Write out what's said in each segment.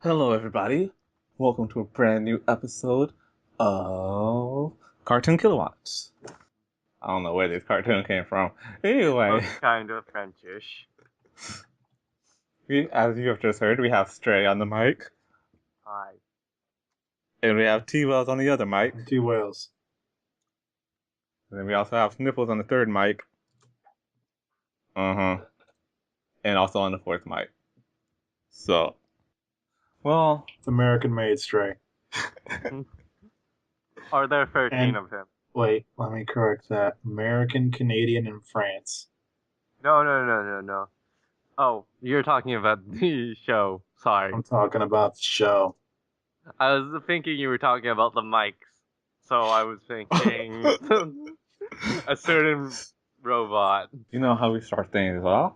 Hello, everybody. Welcome to a brand new episode of Cartoon Kilowatts. I don't know where this cartoon came from. Anyway, Looks kind of Frenchish. as you have just heard, we have Stray on the mic, Hi. and we have T-Wells on the other mic, Two whales. and then we also have Snipples on the third mic. And also on the fourth mic. So, well, It's American made Stray. Are there 13 And- of him? Wait, let me correct that. American, Canadian, and France. No. Oh, you're talking about the show. Sorry. I'm talking about the show. I was thinking you were talking about the mics. So I was thinking a certain robot. you know how we start things off?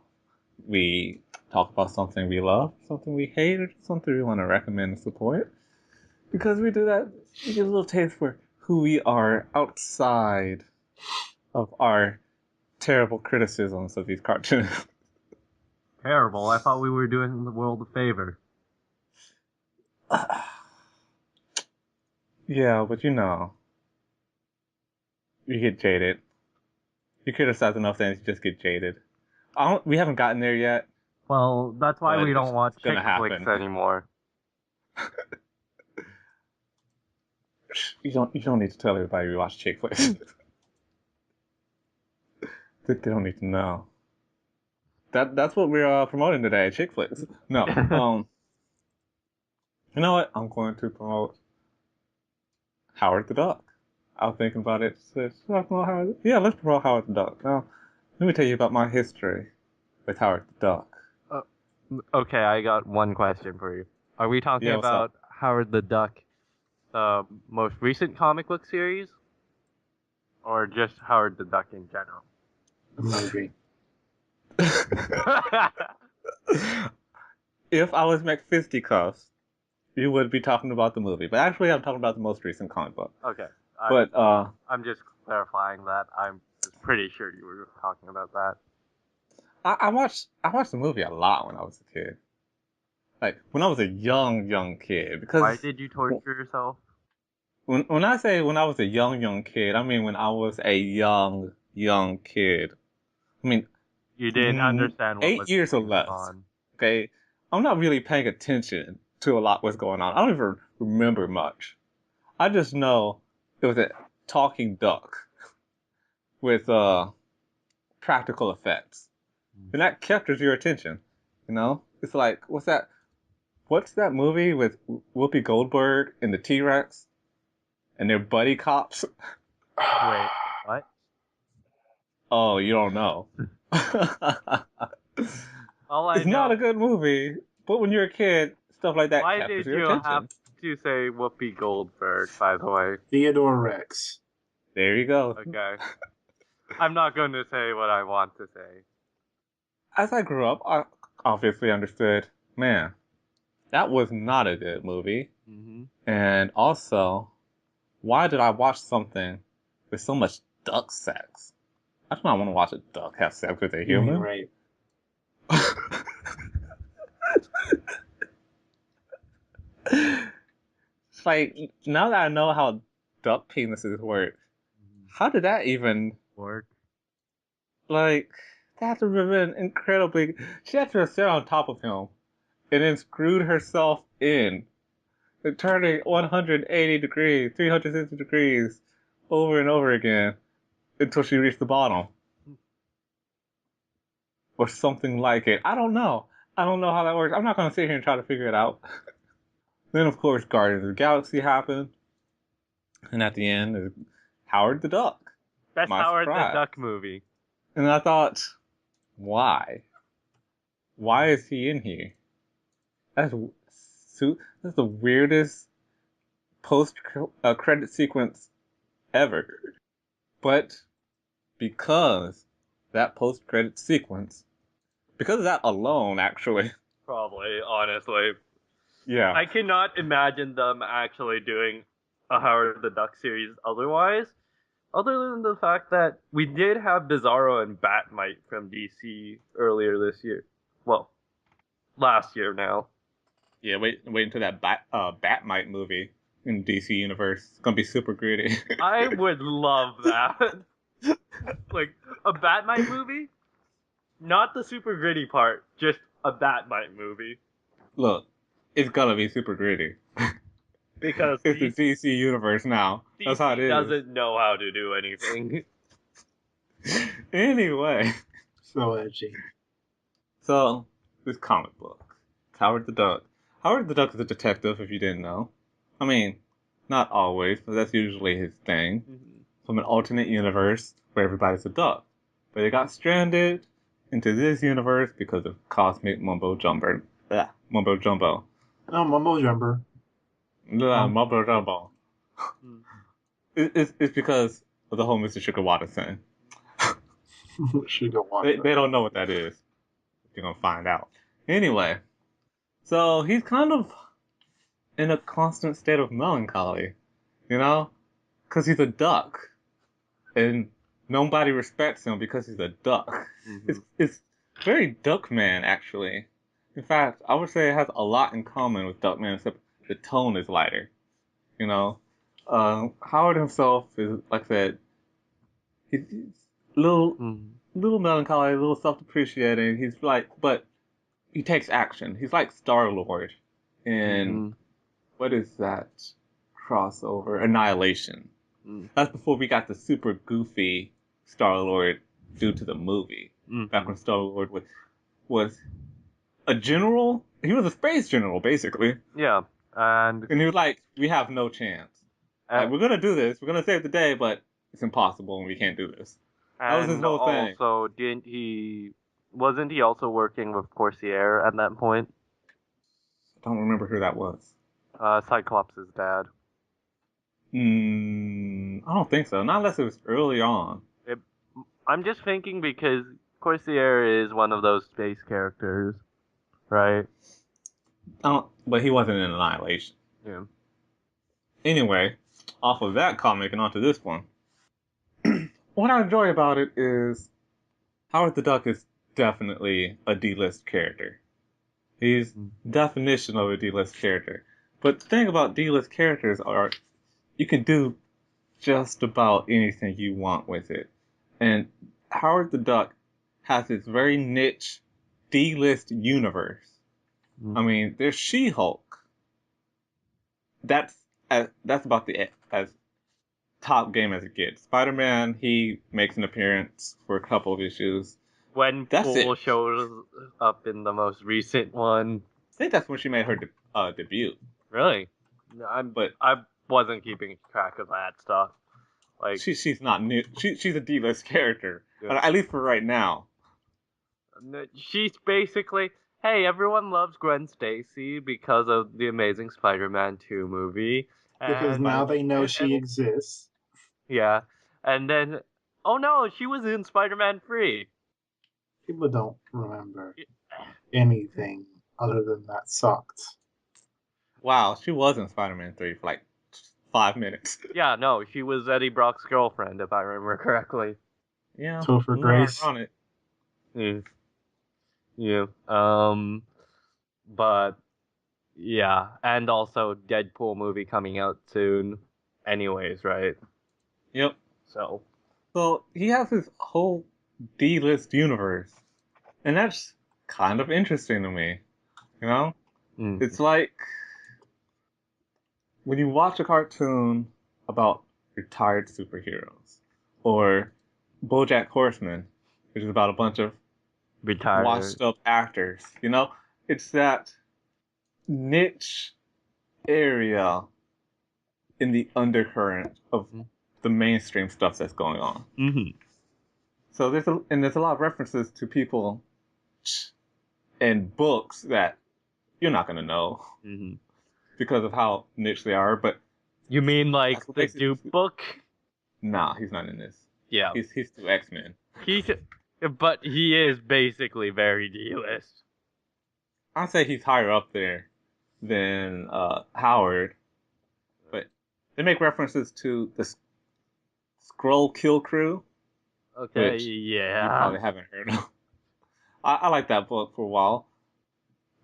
We talk about something we love, something we hate, or something we want to recommend and support. Because we do that, we get a little taste for who we are outside of our terrible criticisms of these cartoons. Terrible. I thought we were doing the world a favor. Yeah, but you know, you get jaded. You criticize enough things, you just get jaded. We haven't gotten there yet. Well, that's why But we don't it's watch chick gonna flicks happen. anymore. You don't need to tell everybody we watch chick flicks. They don't need to know. That's what we're promoting today, chick flicks. No, you know what? I'm going to promote Howard the Duck. I was thinking about it. Should I promote Howard? Yeah, let's promote Howard the Duck. Now, let me tell you about my history with Howard the Duck. Okay, I got one question for you. Are we talking Yeah, what's about up? Howard the Duck, the most recent comic book series? Or just Howard the Duck in general? The movie. If I was McFisticuffs, you would be talking about the movie. But actually, I'm talking about the most recent comic book. Okay. But, I'm just clarifying that. I'm just pretty sure you were talking about that. I watched the movie a lot when I was a kid. Like, when I was a young kid. Because Why did you torture yourself? when I say when I was a young kid, I mean when I was a young kid. I mean, You didn't understand what 8 was years or going less. on. Okay? I'm not really paying attention to a lot what's going on. I don't even remember much. I just know it was a talking duck with practical effects. And that captures your attention. You know? It's like, what's that movie with Whoopi Goldberg and the T-Rex? And they're buddy cops? Wait, what? Oh, you don't know. All I It's know. not a good movie, but when you're a kid, stuff like that Why captures did your you attention. have to say Whoopi Goldberg, by the way? Theodore Rex. There you go. Okay. I'm not going to say what I want to say. As I grew up, I obviously understood, man, that was not a good movie. Mm-hmm. And also, why did I watch something with so much duck sex? I do not want to watch a duck have sex with a You mean human. rape. It's like, now that I know how duck penises work, how did that even, Work. like, that had to have been incredibly, she had to have sat on top of him and then screwed herself in, and turning 180 degrees, 360 degrees over and over again until she reached the bottom. Or something like it. I don't know. I don't know how that works. I'm not going to sit here and try to figure it out. Then, of course, Guardians of the Galaxy happened. And at the end, is Howard the Duck. Best My Howard the surprise. Duck movie. And I thought, why? Why is he in here? That's that's the weirdest post credit sequence ever. But because that post credit sequence, because of that alone, actually, Probably, honestly. yeah, I cannot imagine them actually doing a Howard the Duck series otherwise. Other than the fact that we did have Bizarro and Batmite from DC earlier this year. Well, last year now. yeah. Wait until that Batmite movie in DC universe. It's gonna be super gritty. I would love that. Like, a Batmite movie? Not the super gritty part, just a Batmite movie. Look, it's gonna be super gritty. Because It's the DC universe now. That's how it DC is. doesn't know how to do anything. Anyway, So edgy. so this comic book, Howard the Duck. Howard the Duck is a detective, if you didn't know. I mean, not always, but that's usually his thing. From an alternate universe where everybody's a duck, but they got stranded into this universe because of cosmic mumbo jumbo. Mumbo jumbo. Oh, mumbo jumbo. Mumbo jumbo. It's because of the whole Mr. Sugawara thing. Sugar water. They don't know what that is. You're gonna find out. Anyway, so he's kind of in a constant state of melancholy, you know? Because he's a duck. And nobody respects him because he's a duck. It's very Duckman, actually. In fact, I would say it has a lot in common with Duckman, except the tone is lighter. You know? Howard himself is, like I said, he's a little melancholy, a little self-depreciating. He's like, but he takes action. He's like Star-Lord in, what is that crossover? Annihilation. That's before we got the super goofy Star-Lord due to the movie. Back when Star-Lord was a general. He was a space general, basically. Yeah, and he was like, we have no chance. Like, we're going to do this. We're going to save the day, but it's impossible and we can't do this. That was his whole thing. Also, wasn't he also working with Corsair at that point? I don't remember who that was. Cyclops' dad. I don't think so. Not unless it was early on. I'm just thinking because Corsair is one of those space characters, right? But he wasn't in Annihilation. Yeah. Anyway, off of that comic and onto this one. What I enjoy about it is Howard the Duck is definitely a D-list character. He's definition of a D-list character. But the thing about D-list characters are you can do just about anything you want with it. And Howard the Duck has this very niche D-list universe. I mean, there's She-Hulk. That's about as top game as it gets. Spider-Man, he makes an appearance for a couple of issues. When Poole shows up in the most recent one. I think that's when she made her debut. Really? I wasn't keeping track of that stuff. Like she's not new. She's a D-list character, at least for right now. She's basically, hey, everyone loves Gwen Stacy because of the Amazing Spider-Man 2 movie. Because now they know she exists. Yeah, and then, oh no, she was in Spider-Man 3. People don't remember anything other than that sucked. Wow, she was in Spider-Man 3 for like 5 minutes. Yeah, no, she was Eddie Brock's girlfriend, if I remember correctly. Yeah. Topher Grace. On it. Yeah. But yeah, and also Deadpool movie coming out soon. Anyways, right? Yep. So he has his whole D-list universe, and that's kind of interesting to me. You know, it's like when you watch a cartoon about retired superheroes, or BoJack Horseman, which is about a bunch of retired washed up actors. You know, it's that niche area in the undercurrent of the mainstream stuff that's going on. Mm-hmm. So there's a lot of references to people and books that you're not gonna know Mm-hmm. because of how niche they are. But You mean like that's what the makes it. Dupe book? Nah, he's not in this. Yeah. He's too X-Men. But he is basically very D-list. I'd say he's higher up there than Howard, but they make references to the Scroll Kill Crew, Okay, which you yeah. probably haven't heard of. I like that book for a while.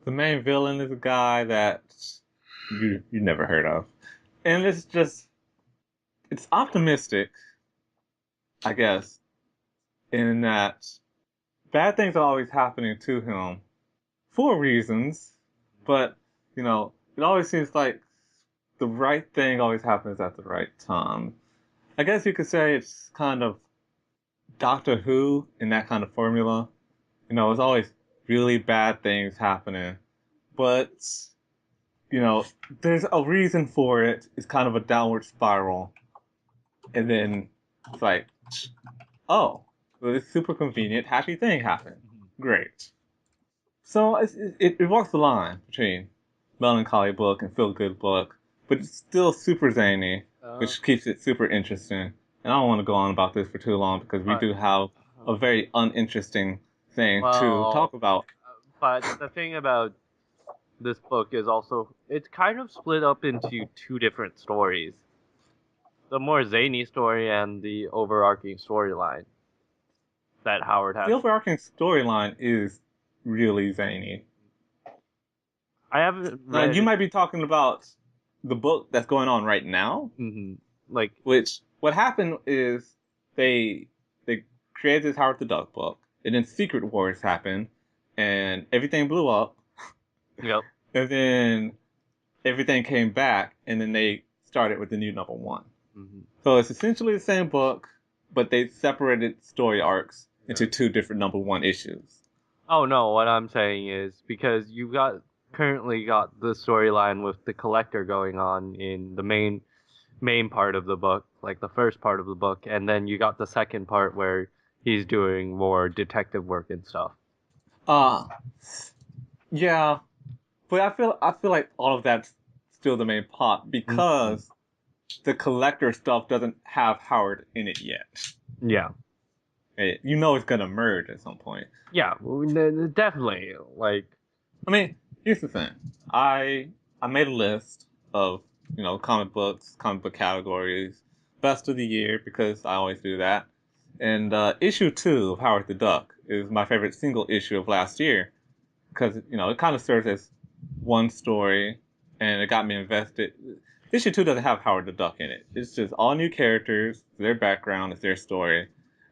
The main villain is a guy that you never heard of, and it's optimistic, I guess, in that bad things are always happening to him for reasons, but it always seems like the right thing always happens at the right time. I guess you could say it's kind of Doctor Who in that kind of formula. It's always really bad things happening, but there's a reason for it. It's kind of a downward spiral, and then it's like, oh, well, this super convenient, happy thing happened. Great. So it walks the line between melancholy book and feel good book, but it's still super zany, which keeps it super interesting. And I don't want to go on about this for too long because we do have a very uninteresting thing to talk about. But the thing about this book is also it's kind of split up into two different stories. The more zany story and the overarching storyline that Howard has. The overarching storyline is really zany. I haven't read. You might be talking about the book that's going on right now. Mm-hmm. Which what happened is they created this Howard the Duck book, and then Secret Wars happened, and everything blew up. Yep. And then everything came back, and then they started with the new number one. Mm-hmm. So it's essentially the same book, but they separated story arcs into two different number one issues. Oh no, what I'm saying is because you currently got the storyline with the collector going on in the main part of the book, like the first part of the book, and then you got the second part where he's doing more detective work and stuff. Yeah, but I feel like all of that's still the main plot because the collector stuff doesn't have Howard in it yet. Yeah. It's gonna merge at some point. Yeah, definitely. I mean, here's the thing. I made a list of comic book categories, best of the year because I always do that. And issue 2 of Howard the Duck is my favorite single issue of last year because it kind of serves as one story and it got me invested. Issue 2 doesn't have Howard the Duck in it. It's just all new characters, their background, it's their story,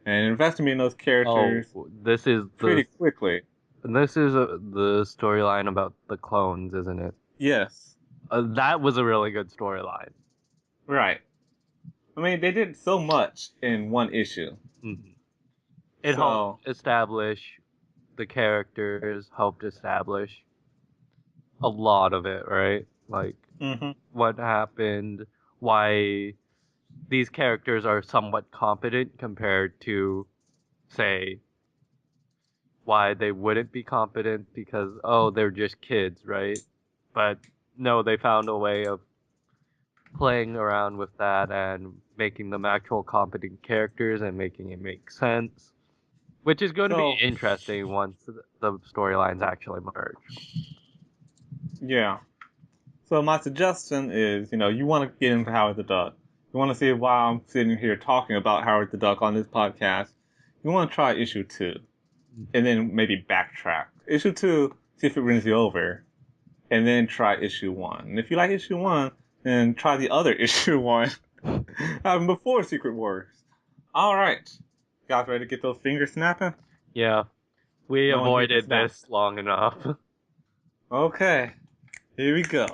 and it invested me in those characters. This is pretty quickly. This is the storyline about the clones, isn't it? Yes. That was a really good storyline. Right. I mean, they did so much in one issue. Mm-hmm. It helped establish the characters, helped establish a lot of it, right? What happened, why these characters are somewhat competent compared to, say, why they wouldn't be competent because, they're just kids, right? But no, they found a way of playing around with that and making them actual competent characters and making it make sense. Which is going to be interesting once the storylines actually merge. Yeah. So my suggestion is, you want to get into Howard the Duck. You want to see why I'm sitting here talking about Howard the Duck on this podcast. You want to try issue 2. And then maybe backtrack. Issue 2, see if it wins you over. And then try issue 1. And if you like issue 1, then try the other issue 1. Before Secret Wars. Alright. You guys ready to get those fingers snapping? Yeah. We avoided this long enough. Okay. Here we go.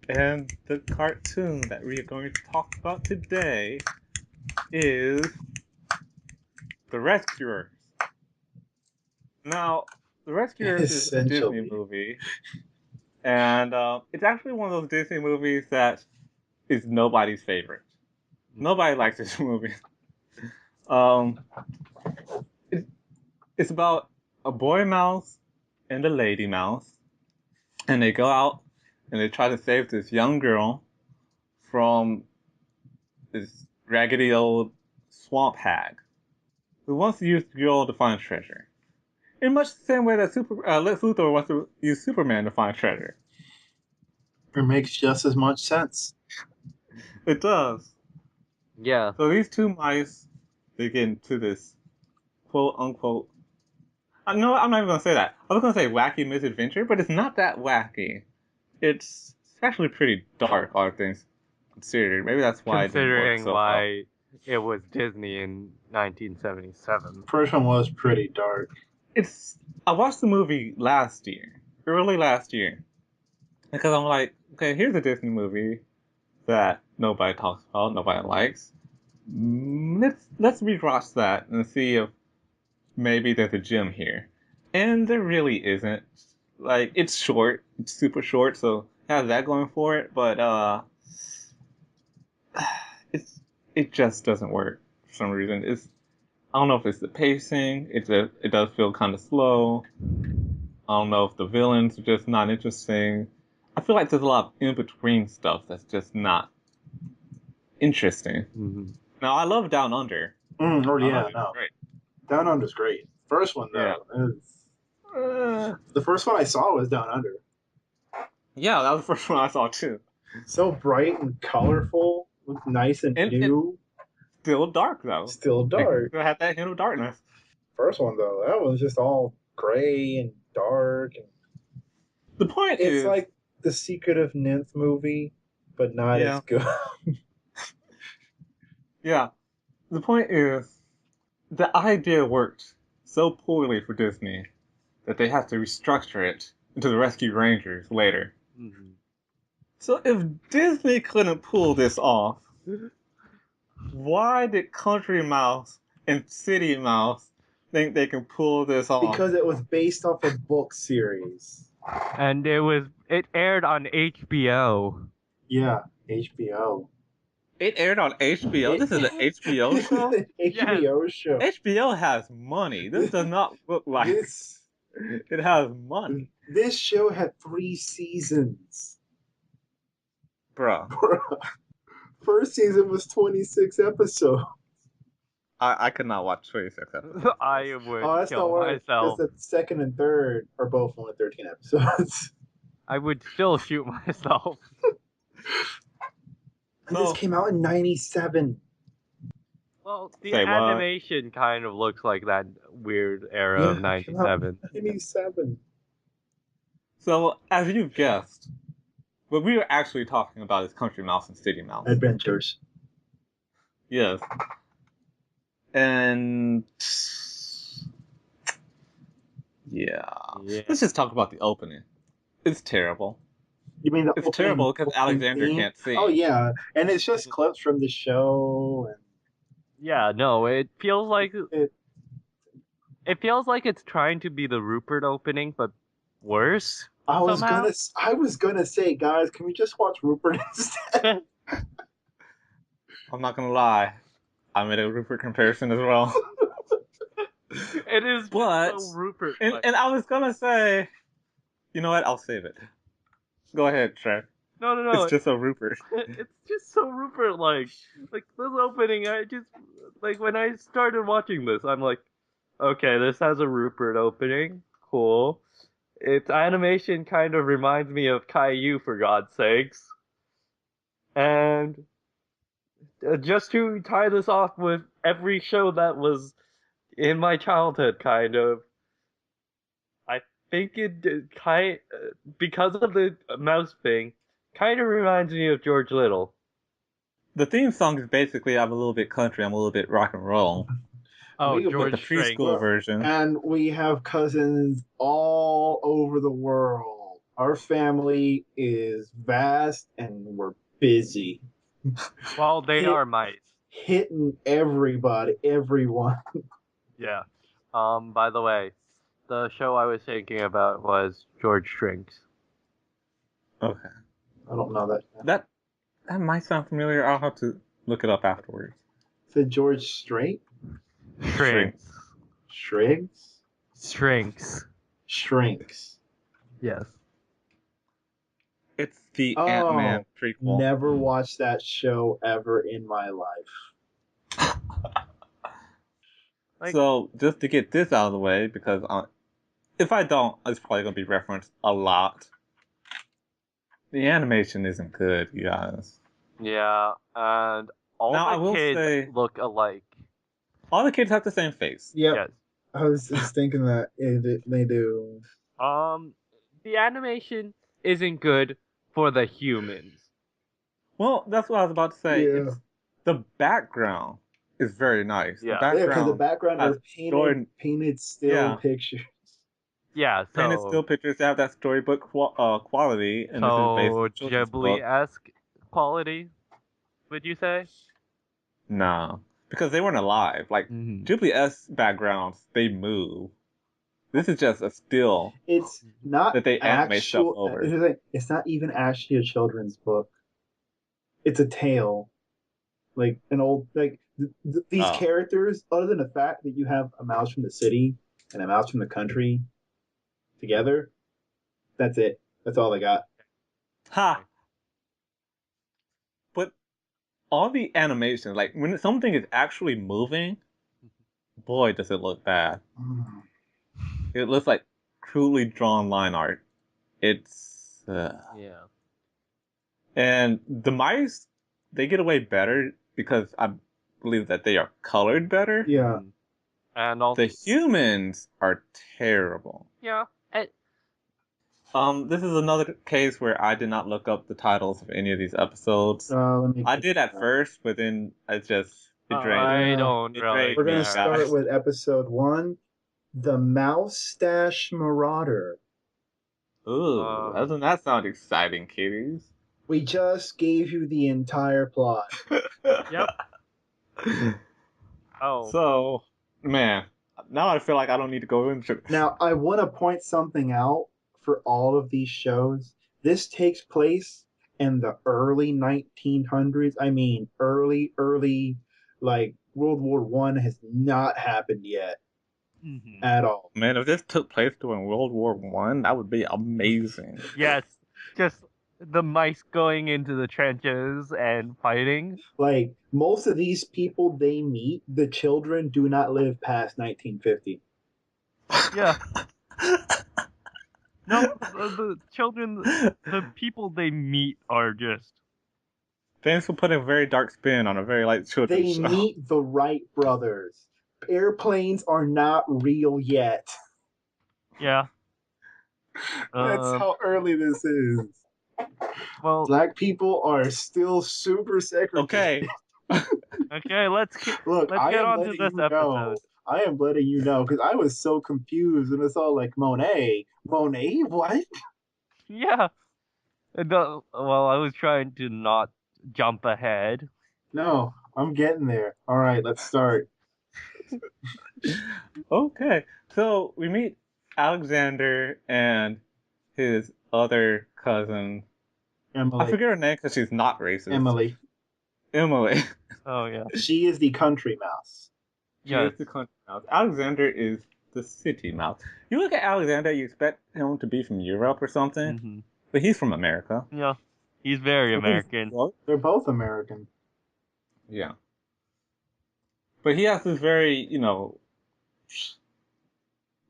And the cartoon that we are going to talk about today is The Rescuers. Now, The Rescuers is a Disney movie And it's actually one of those Disney movies that is nobody's favorite. Nobody likes this movie. Um, it, it's about a boy mouse and a lady mouse, and they go out and they try to save this young girl from this raggedy old swamp hag who wants to use the girl to find treasure. In much the same way that Lex Luthor wants to use Superman to find treasure. It makes just as much sense. It does. Yeah. So these two mice, they get into this quote unquote. No, I'm not even gonna say that. I was gonna say wacky misadventure, but it's not that wacky. It's actually pretty dark, all things considered. Maybe that's why it didn't work Considering so well. why it was Disney in 1977. First one was pretty dark. I watched the movie last year, early last year, because I'm like, okay, here's a Disney movie that nobody talks about, nobody likes. Let's rewatch that and see if maybe there's a gem here. And there really isn't. Like, it's short, it's super short, so it has that going for it, but it's it just doesn't work for some reason. I don't know if it's the pacing. It does feel kind of slow. I don't know if the villains are just not interesting. I feel like there's a lot of in between stuff that's just not interesting. Mm-hmm. Now I love Down Under. Oh Down yeah, Under's no. great. Down Under's great. First one Yeah. though, is Uh, the first one I saw was Down Under. yeah, that was the first one I saw too. So bright and colorful, looked nice and And new. still dark though. Still Like, dark. still had that hint of darkness. First one though, that was just all gray and dark, and The point it's is, like the Secret of Nymph movie, but not as yeah, good. yeah. The point is, the idea worked so poorly for Disney that they have to restructure it into the Rescue Rangers later. Mm-hmm. So if Disney couldn't pull this off, why did Country Mouse and City Mouse think they can pull this off? Because it was based off a book series. And it aired on HBO. Yeah, HBO. It aired on HBO. This is an HBO This is show. an HBO show. HBO has money. This does not look like This it has money, this show had 3 seasons. bro. First season was 26 episodes. I could not watch 26 episodes. I would Oh, that's not kill why. Because myself. the second and third are both only 13 episodes. I would still shoot myself. And this came out in 97. Well, the Say what? animation kind of looks like that weird era of Yeah, it came out 97. 97. So, as you've guessed, what we were actually talking about is Country Mouse and City Mouse. Adventures. Yes. And yeah. Let's just talk about the opening. It's terrible. You mean the It's opening- terrible because opening Alexander theme? can't sing. Oh yeah, and it's just clips from the show. And Yeah, no, it feels like it, it feels like it's trying to be the Rupert opening, but worse. I was somehow? gonna say, guys, can we just watch Rupert instead? I'm not gonna lie. I made a Rupert comparison as well. It is But so Rupert. and I was gonna say, you know what? I'll save it. Go ahead, Trey. no. It's just a Rupert. It's just so Rupert like this opening. I just like when I started watching this, I'm like, okay, this has a Rupert opening. Cool. Its animation kind of reminds me of Caillou, for God's sakes. And just to tie this off with every show that was in my childhood, kind of, I think because of the mouse thing, kind of reminds me of George Little. The theme song is basically I'm a little bit country, I'm a little bit rock and roll. Oh, We- George The Strait. preschool version. And we have cousins all over the world. Our family is vast and we're busy. Well, they are mice. Hitting everybody, everyone. Yeah. By the way, the show I was thinking about was George Strait. Okay. I don't know that. That might sound familiar. I'll have to look it up afterwards. Is it George Strait? Shrinks. Shrigs? Shrinks. Shrinks. Yes. It's the Oh, Ant-Man prequel. never watched that show ever in my life. Like- So, just to get this out of the way, because if I don't, it's probably going to be referenced a lot. The animation isn't good, you guys. Yeah, and all Now, I the will kids say- look alike. All the kids have the same face. Yep. Yes. I was just thinking that they do. The animation isn't good for the humans. Well, that's what I was about to say. Yeah. The background is very nice. Yeah. The Yeah, because the background background has are Jordan- painted still Yeah. pictures. Yeah, painted so still pictures that have that storybook quality, and this is based on a children's book. Ghibli-esque quality, would you say? No, because they weren't alive. Like Mhm. Ghibli-esque backgrounds, they move. This is just a still. It's not That they animate stuff actual. over. It's not even actually a children's book. It's a tale, like an old these Oh. characters. Other than the fact that you have a mouse from the city and a mouse from the country together, that's it. That's all they got. Ha! But all the animation, like when something is actually moving, boy, does it look bad. It looks like crudely drawn line art. It's Yeah. and the mice, they get away better because I believe that they are colored better. Yeah. And also, The humans are terrible. yeah, This is another case where I did not look up the titles of any of these episodes. Let me. I did at first, but then it drained. I don't It really drained We're me, gonna guys. start with episode 1, the Moustache Marauder. Ooh, doesn't that sound exciting, kitties? We just gave you the entire plot. Yep. Oh. So, man, now I feel like I don't need to go into. Now, I want to point something out for all of these shows. This takes place in the early 1900s. I mean, early, like World War One has not happened yet at all. Man, if this took place during World War One, that would be amazing. Yes, just the mice going into the trenches and fighting. Like most of these people they meet, the children do not live past 1950. Yeah. No, the children, the people they meet are just. Thanks for putting a very dark spin on a very light children's They show. meet the Wright brothers. Airplanes are not real yet. Yeah. That's how early this is. Well, Black people are still super segregated. Okay. okay, let's Look, get I am on to letting this you episode. know. I am letting you know because I was so confused and it's all like Monet. Monet? What? Yeah. Well, I was trying to not jump ahead. No, I'm getting there. All right, let's start. Okay. So we meet Alexander and his other cousin. Emily. I forget her name because she's not racist. Emily. Emily. Oh yeah. She is the country mouse. She Yes. is the country mouse. Alexander is the city mouse. You look at Alexander, you expect him to be from Europe or something, Hmm. but he's from America. Yeah. He's very American. They're both American. Yeah. But he has this very,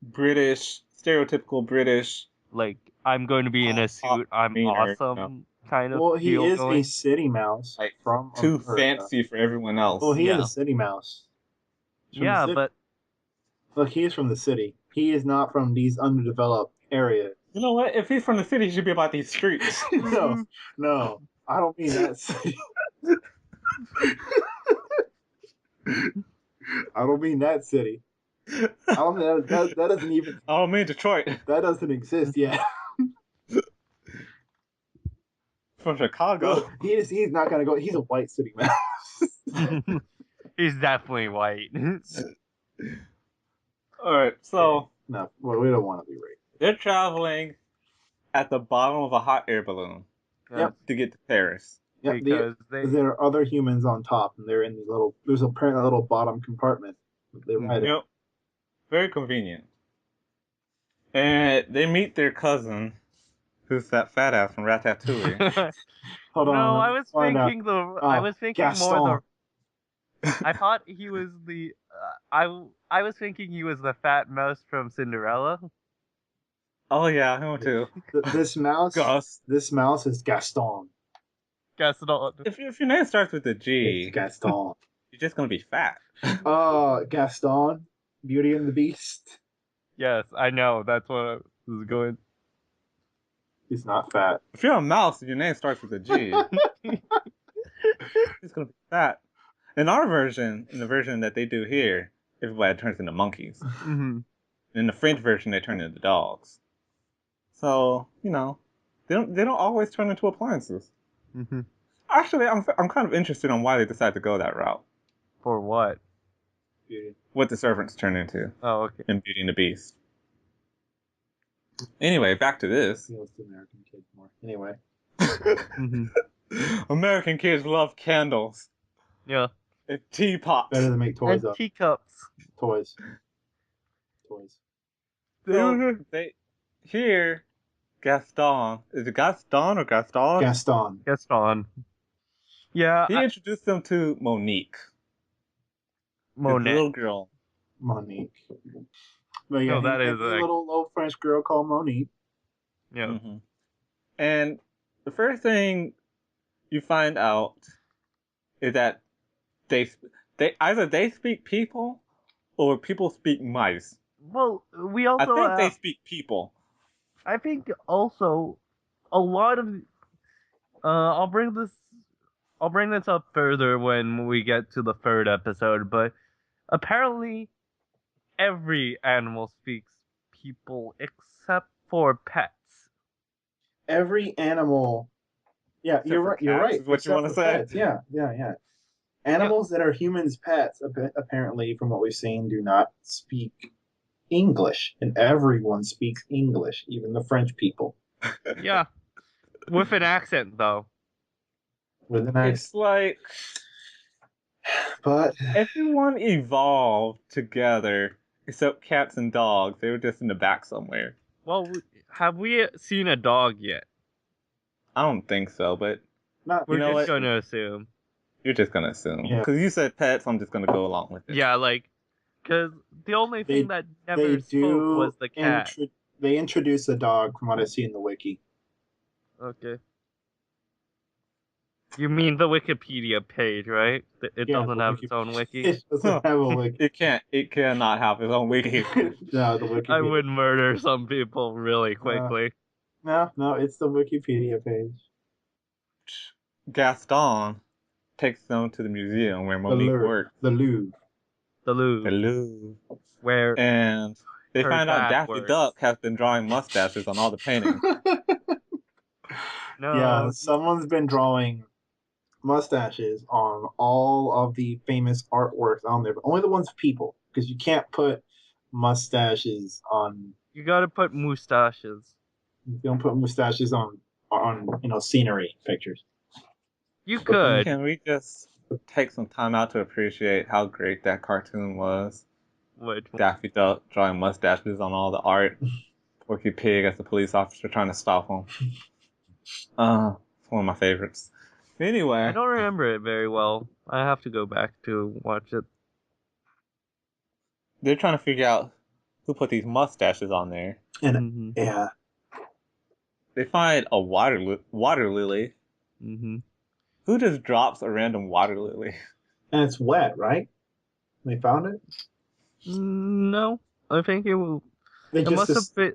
British, stereotypical British. Like, I'm going to be in a suit. I'm demeanor, awesome. Kind of. Well, he deal is going. a city mouse Like, from too America. fancy for everyone else. Well, he is Yeah. a city mouse. He's from the Yeah, city. but Look, he is from the city. He is not from these underdeveloped areas. You know what? If he's from the city, he should be about these streets. No, I don't mean that city. I don't mean that city. I don't mean that doesn't even I don't mean Detroit. that doesn't exist yet. From Chicago. Look, he's not gonna go. He's a white city mouse. he's definitely white. Alright, so No, well, we don't want to be racist. they're traveling. at the bottom of a hot air balloon Yep. to get to Paris. Yeah, Because they there are other humans on top, and they're in these little. There's apparently a little bottom compartment that they ride in. Yep. Very convenient. And they meet their cousin, who's that fat ass from Ratatouille. Hold on, No, let I me was find out. thinking the. Oh, I was thinking more Gaston. the. I thought he was the. I was thinking he was the fat mouse from Cinderella. Oh yeah, him too. This mouse. Gus. This mouse is Gaston. Gaston. If your name starts with a It's G, Gaston. you're just gonna be fat. Gaston, Beauty and the Beast. Yes, I know. That's what I was going. He's not fat. If you're a mouse and your name starts with a G, you're just gonna be fat. In our version, in the version that they do here, everybody turns into monkeys. Mm-hmm. In the French version, they turn into dogs. So they don't always turn into appliances. Mm-hmm. Actually, I'm kind of interested on why they decided to go that route. For what? Beauty. What the servants turn into Oh, okay. in Beauty and the Beast. Anyway, back to this. Appeals to American kids more. Anyway. Mm-hmm. American kids love candles Yeah. and teapots. Better than make toys And up. teacups. Toys. So here, Gaston. Is it Gaston or Gaston? Gaston. Gaston. Yeah. He introduced them to Monique, his Monet. little girl. Monique. But yeah, No, that he is has a little French girl called Monique. Yeah. hmm And the first thing you find out is that they either they speak people or people speak mice. Well, we I also think they speak people. I think also a lot of I'll bring this up further when we get to the third episode, but apparently every animal speaks people except for pets. Every animal. Yeah, Except you're for right. You're cats, right. is what you Except wanna for say? pets. Yeah. Animals that are humans' pets, apparently, from what we've seen, do not speak English, and everyone speaks English, even the French people. Yeah. With an accent though. With an accent. It's like But everyone evolved together except cats and dogs. They were just in the back somewhere. Well, have we seen a dog yet? I don't think so, but not. We're know just what? gonna assume. you're just gonna assume. Yeah. Because you said pets, I'm just gonna go along with it. Yeah, like, because the only They- thing that They never spoke do. was the cat. They introduce a dog from what I see in the wiki. Okay. You mean the Wikipedia page, right? It Yeah, doesn't the have wiki- its own wiki? It doesn't have a wiki. It cannot have its own wiki. No, the Wikipedia. I would murder some people really quickly. No, it's the Wikipedia page. Gaston takes them to the museum where The Monique Louvre. worked. The Louvre. The Louvre, The Louvre. where And they her find out dad Daffy works. Duck has been drawing mustaches on all the paintings. no, Yeah, someone's been drawing mustaches on all of the famous artworks on there, but only the ones of people, because you can't put mustaches on. you gotta put mustaches. You don't put mustaches on scenery pictures. You could. Can we just take some time out to appreciate how great that cartoon was? Which Daffy Duck drawing mustaches on all the art. Porky Pig as the police officer trying to stop him. It's one of my favorites. Anyway, I don't remember it very well. I have to go back to watch it. they're trying to figure out who put these mustaches on there. And Mm-hmm. yeah, They find a water lily. Mm-hmm. Who just drops a random water lily? and it's wet, right? They found it. No, I think it They it must have been.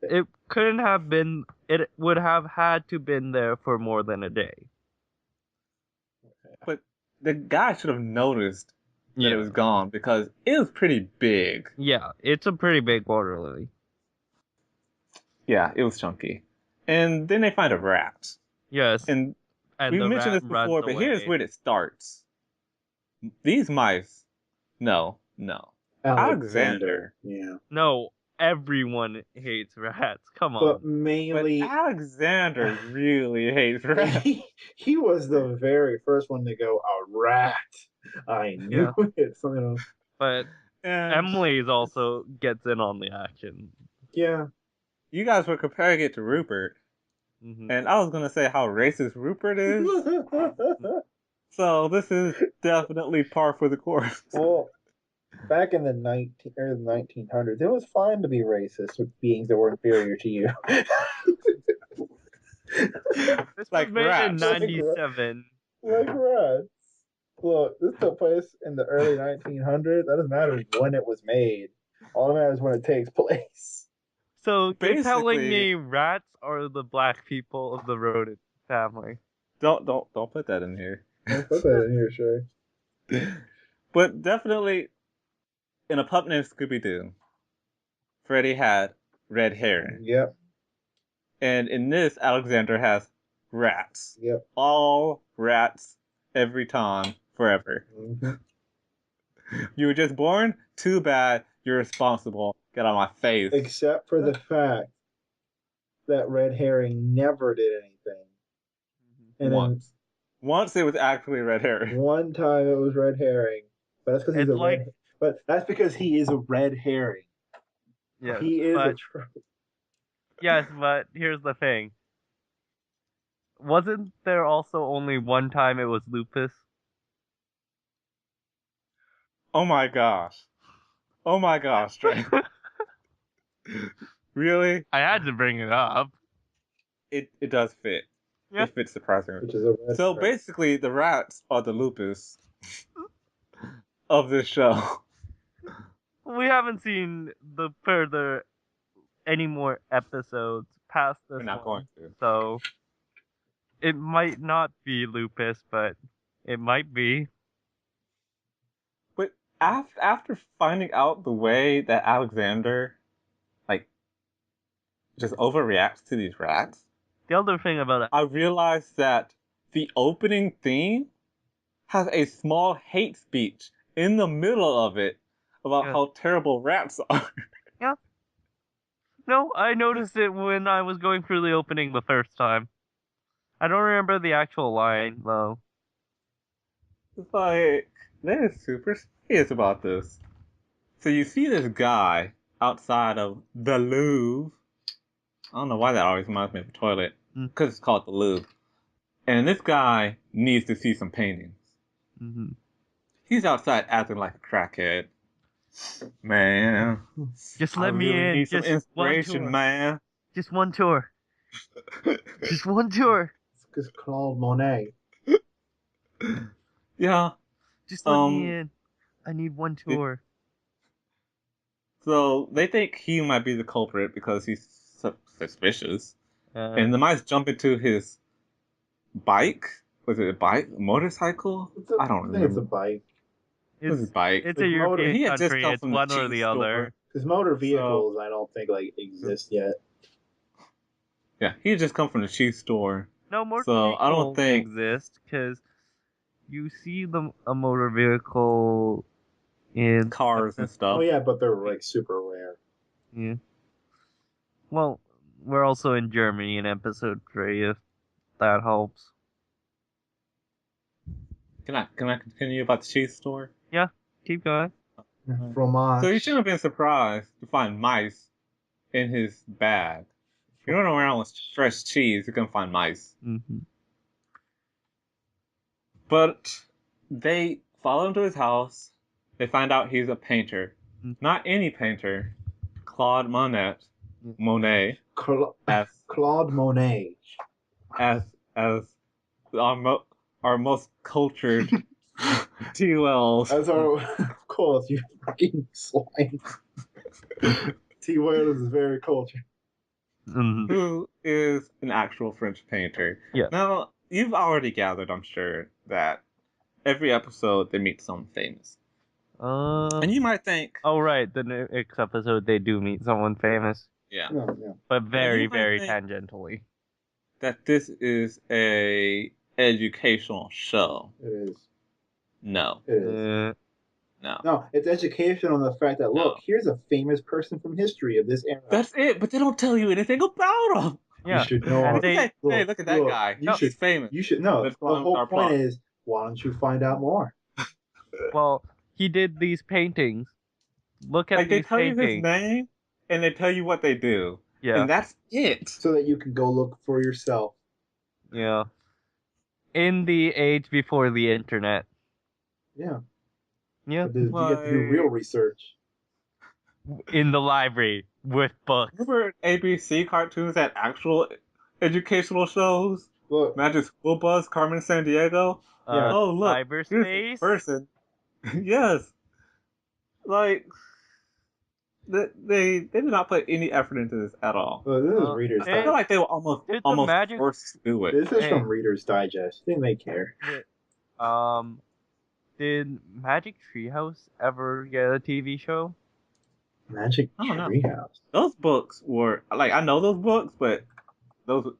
It couldn't have been. It would have had to been there for more than a day. But the guy should have noticed that Yeah. it was gone because it was pretty big. Yeah, it's a pretty big water lily. Yeah, it was chunky. And then they find a rat. Yes, And and we the mentioned rat this before, runs but here's away. where it starts. These mice, no. Alexander. Yeah. No, everyone hates rats. Come But on. But mainly, Alexander really hates rats. he was the very first one to go, a rat. I knew Yeah. it. So, you know, But And Emily's also gets in on the action. yeah. you guys were comparing it to Rupert. Hmm. And I was going to say how racist Rupert is. So this is definitely par for the course. Well, back in the 1900s, it was fine to be racist with beings that were inferior to you. This was Like made in rats. '97. Like rats. Look, this took place in the early 1900s. That doesn't matter when it was made. All that matters is when it takes place. So you're telling Basically, me rats are the black people of the rodent family? don't put that in here. Don't put that in here, Shay. But definitely, in A Pup Named Scooby Doo, Freddy had red herring. Yep, And in this, Alexander has rats. yep. All rats, every time, forever. Mm-hmm. You were just born? Too bad. You're responsible. Get out of my face. Except for the fact that red herring never did anything. And Once. Once it was actually red then herring. one time it was red herring. But that's because he's It's a like red. But that's because he is a red herring. yes, He is a. but yes, but here's the thing. Wasn't there also only one time it was lupus? Oh my gosh. Oh my gosh, Trey. Really? I had to bring it up. It does fit. Yeah. It fits surprisingly. Which is a red So herring. basically, the rats are the lupus of this show. We haven't seen the further any more episodes past this We're not one, going to. so it might not be lupus, but it might be. But after finding out the way that Alexander, like, just overreacts to these rats, The other thing about it, I realized that the opening theme has a small hate speech in the middle of it about yeah, how terrible rats are. yeah. No, I noticed it when I was going through the opening the first time. I don't remember the actual line though. It's like, they're super serious about this. So you see this guy outside of the Louvre. I don't know why that always reminds me of a toilet. Mm. Because it's called the Louvre. And this guy needs to see some paintings. Hmm. He's outside acting like a crackhead. Man, Just I let me really in. need some Just one inspiration, tour. man. Just one tour. Just one tour. It's Claude Monet. Yeah. Just let me Um. in. I need one it- tour. so they think he might be the culprit because he's suspicious. And the mice jump into his bike. Was it a bike? A motorcycle? I don't I think it's a remember. bike. It was It's his bike. it's a Like motor- European He had just country. come It's from the one or cheese the store. other. Because motor So vehicles, I don't think like exist yet. yeah, he had just come from the cheese store. No, motor So I don't vehicles think exist because you see a motor vehicle in cars and Oh stuff. yeah, but they're like super rare. yeah. Well, we're also in Germany in episode 3, if that helps. Can I continue about the cheese store? Yeah, keep going. Fromage. So you shouldn't have been surprised to find mice in his bag. You're running around with fresh cheese, you can find mice. Hmm. But they follow him to his house. They find out he's a painter. Mm. Not any painter. Claude Monet, as Claude Monet. as as our most cultured T-Wells. That's our, of course, you fucking swine. T. Wales is very cultured. Hmm. Who is an actual French painter. Yeah. Now, you've already gathered, I'm sure, that every episode they meet someone famous. And you might think, Oh, right. The next episode, they do meet someone famous, yeah, Yeah. but you very, might very think tangentially. that this is a educational show. It is. No. It is. No. No, it's education on the fact that look, No. here's a famous person from history of this era. That's it, but they don't tell you anything about them. You Yeah, should know. and Look at they that. Hey, look at that guy. You should. He's famous. You should know. Let's The call him whole our point plot. is, why don't you find out more? well, he did these paintings. Look at Like, they these tell you his paintings. name, and they tell you what they do. Yeah, And that's it. So that you can go look for yourself. yeah. In the age before the internet. Yeah, Yeah, but you get to do real Like, research. in the library with books. remember ABC cartoons had actual educational shows? Look, Magic School Bus, Carmen San Diego. yeah, Oh, look, here's this Cyberspace. person. Yes. Like, they did not put any effort into this at all. look, this is Reader's I feel Digest. like they were almost did the Magic- forced to do it. This is Hey. from Reader's Digest. I think they care. Did Magic Treehouse ever get a TV show? Magic I don't know. Treehouse. Those books were like, I know those books, but those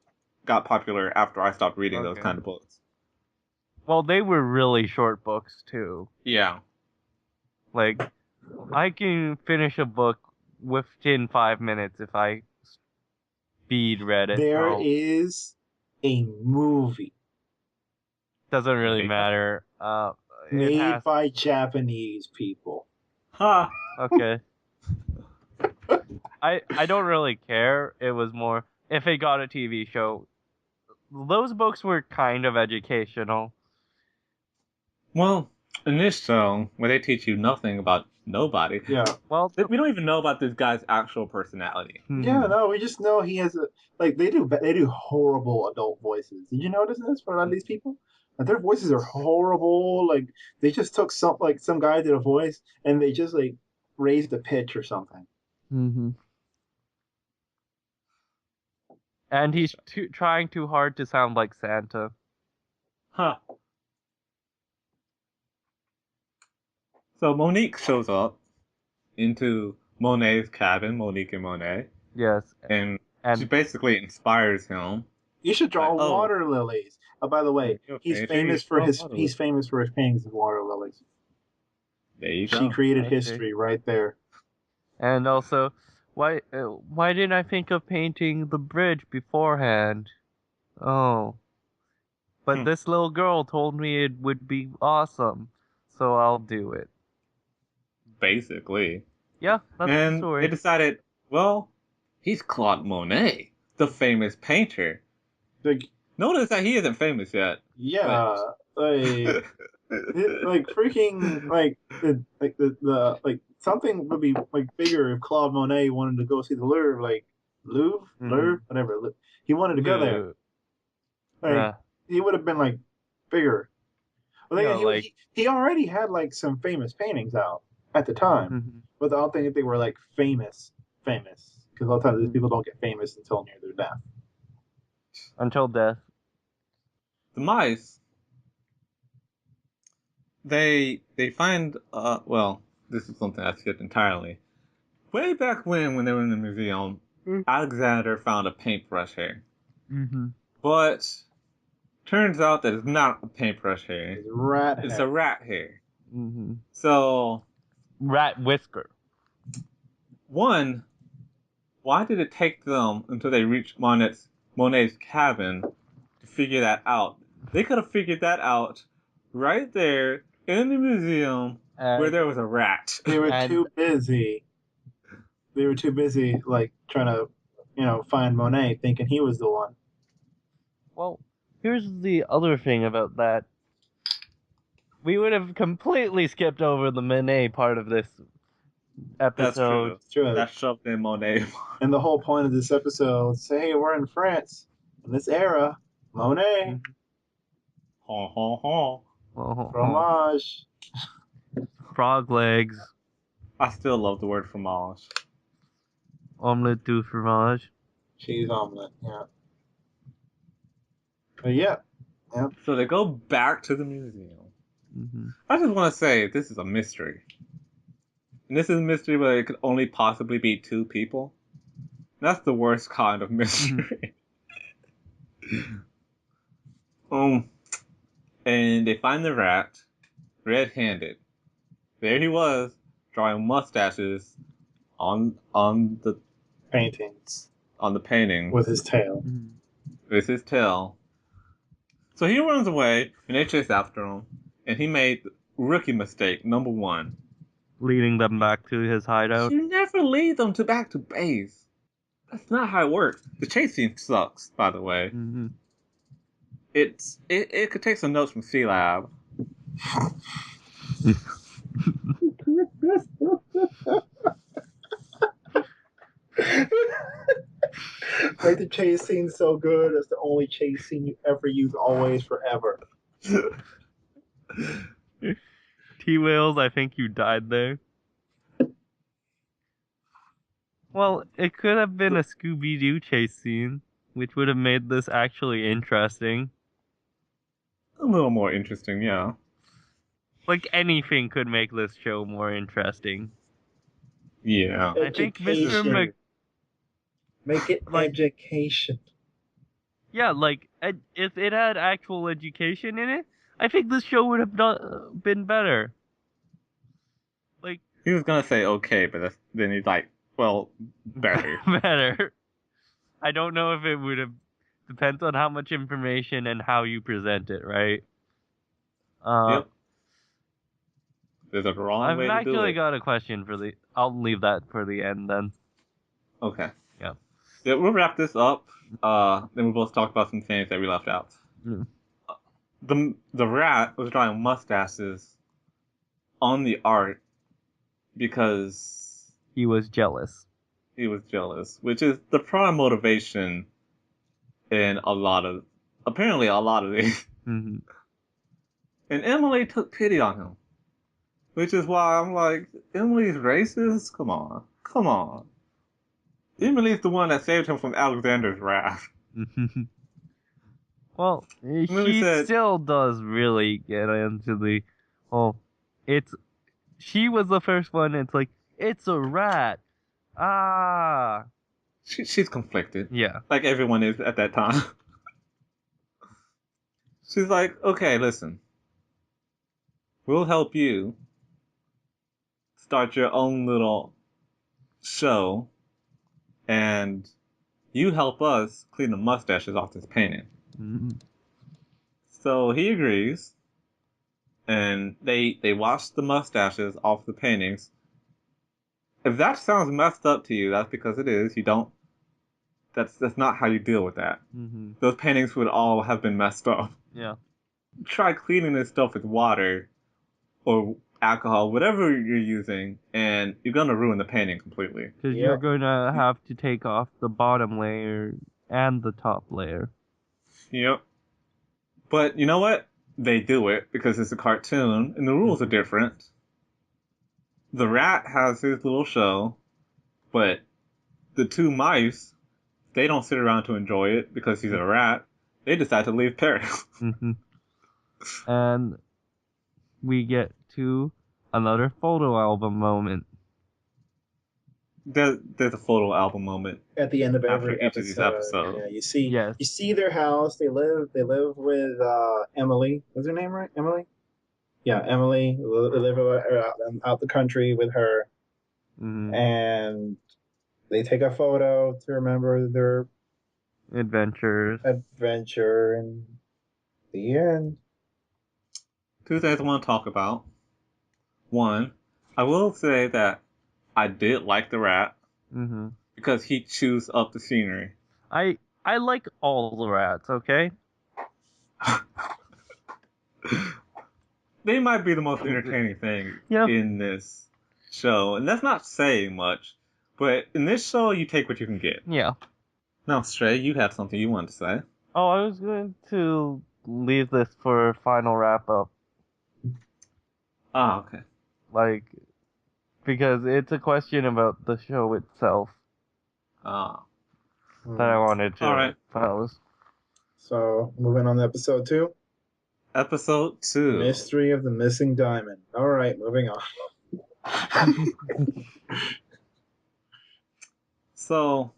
got popular after I stopped reading those Okay. kind of books. Well, they were really short books too. Yeah. Like, I can finish a book within 5 minutes if I speed read it. There so is a movie doesn't really Okay. matter. It made has by Japanese people. Ha. okay. I don't really care. It was more if it got a TV show. Those books were kind of educational. Well, in this show, where they teach you nothing about nobody, Yeah. Well, we don't even know about this guy's actual personality. Yeah, no, we just know he has a like they do horrible adult voices. Did you notice this for a lot of these people? Like, their voices are horrible. Like they just took some guy did a voice and they just like raised the pitch or something. Mm-hmm. And he's trying too hard to sound like Santa. Huh. So Monique shows up into Monet's cabin, Monique and Monet, Yes, and she and basically inspires him. You should draw Like, oh. water lilies. Oh, by the way, You're a he's painter, famous you for draw his water he's famous for his paintings of water lilies. There you She go. created I see. history right there. and also, why didn't I think of painting the bridge beforehand? Oh, but Hmm. this little girl told me it would be awesome, so I'll do it. Basically. Yeah, that's the And story. they decided, well, he's Claude Monet, the famous painter. Like Notice that he isn't famous yet. yeah, like like freaking the like something would be like bigger if Claude Monet wanted to go see the Louvre, like Louvre, whatever. He wanted to go there. Like Yeah. he would have been like bigger. Well, Yeah, he, like- he already had like some famous paintings out at the time, Mhm. but I don't think they were like famous because a lot of times these Mhm. people don't get famous until near their death. Until death. The mice, they find, well, this is something I skipped entirely. Way back when they were in the museum, Alexander found a paintbrush hair. Mm-hmm. But turns out that it's not a paintbrush hair. It's rat It's hair. a rat hair. Mm-hmm. So, Rat whisker. one, why did it take them until they reached Monet's cabin to figure that out? They could have figured that out right there in the museum where there was a rat. They were And- too busy. They were too busy, like trying to, find Monet, thinking he was the one. Well, here's the other thing about that. We would have completely skipped over the Monet part of this That's episode. true. It's true. That's shoved in Monet. And the whole point of this episode is, hey, we're in France in this era. Monet, Ho ho ho. Oh, fromage. frog legs, I still love the word fromage. omelette du fromage. Cheese omelet, yeah. But yeah, So they go back to the museum. Mm-hmm. I just want to say this is a mystery. And this is a mystery where it could only possibly be two people. That's the worst kind of mystery. And they find the rat red-handed. there he was, drawing mustaches on the Paintings painting with his tail. with his tail. So he runs away, and they chase after him, and he made rookie mistake number 1. Leading them back to his hideout. You never lead them back to base. That's not how it works. The chase scene sucks, by the way. Mm-hmm. It could take some notes from C Lab. Make the chase scene so good. It's the only chase scene you ever use, always, forever. T-Wales, I think you died there. Well, it could have been a Scooby-Doo chase scene, which would have made this actually interesting. A little more interesting, yeah. Like, anything could make this show more interesting. Yeah. I think Mr. Education. Make it like- education. Yeah, like, if it had actual education in it, I think this show would have been better. Like, He was gonna say okay, but then he's like, well, better. better. I don't know if it would have. Depends on how much information and how you present it, right? Yep. There's a wrong way to do it. I've actually got a question for the. I'll leave that for the end then. Okay. Yeah. Yeah, we'll wrap this up. Then we'll both talk about some things that we left out. Mm. The rat was drawing mustaches on the art because He was jealous. he was jealous, which is the prime motivation in apparently a lot of these. Mm-hmm. And Emily took pity on him, which is why I'm like, Emily's racist? Come on. Emily's the one that saved him from Alexander's wrath. Well, she still does really get into the. Well, she was the first one. It's like it's a rat. Ah. She's conflicted. Yeah. Like everyone is at that time. She's like, okay, listen. We'll help you start your own little show, and you help us clean the mustaches off this painting. Mm-hmm. So he agrees, and they wash the mustaches off the paintings. If that sounds messed up to you, that's because it is. You don't. That's not how you deal with that. Mm-hmm. Those paintings would all have been messed up. Yeah. Try cleaning this stuff with water or alcohol, whatever you're using, and you're gonna ruin the painting completely. Because you're gonna have to take off the bottom layer and the top layer. Yep. But you know what? They do it because it's a cartoon and the rules are different. The rat has his little show, but the 2 mice, they don't sit around to enjoy it because he's a rat. They decide to leave Paris. Mm-hmm. And we get to another photo album moment. There's a photo album moment At the end of every after each of these episodes. Yeah, you see their house. They live with Emily. What's her name, right? Emily? Yeah, Emily. They live out the country with her. Mm-hmm. And they take a photo to remember their adventure and the end. 2 things I want to talk about. 1, I will say that I did like the rat because he chews up the scenery. I like all the rats, okay? They might be the most entertaining thing in this show, and that's not saying much, but in this show, you take what you can get. Yeah. Now, Stray, you have something you wanted to say. Oh, I was going to leave this for final wrap-up. Ah, okay. Like, because it's a question about the show itself Ah. that I wanted to pose. So, moving on to episode 2. Episode 2. Mystery of the Missing Diamond. All right, moving on. So,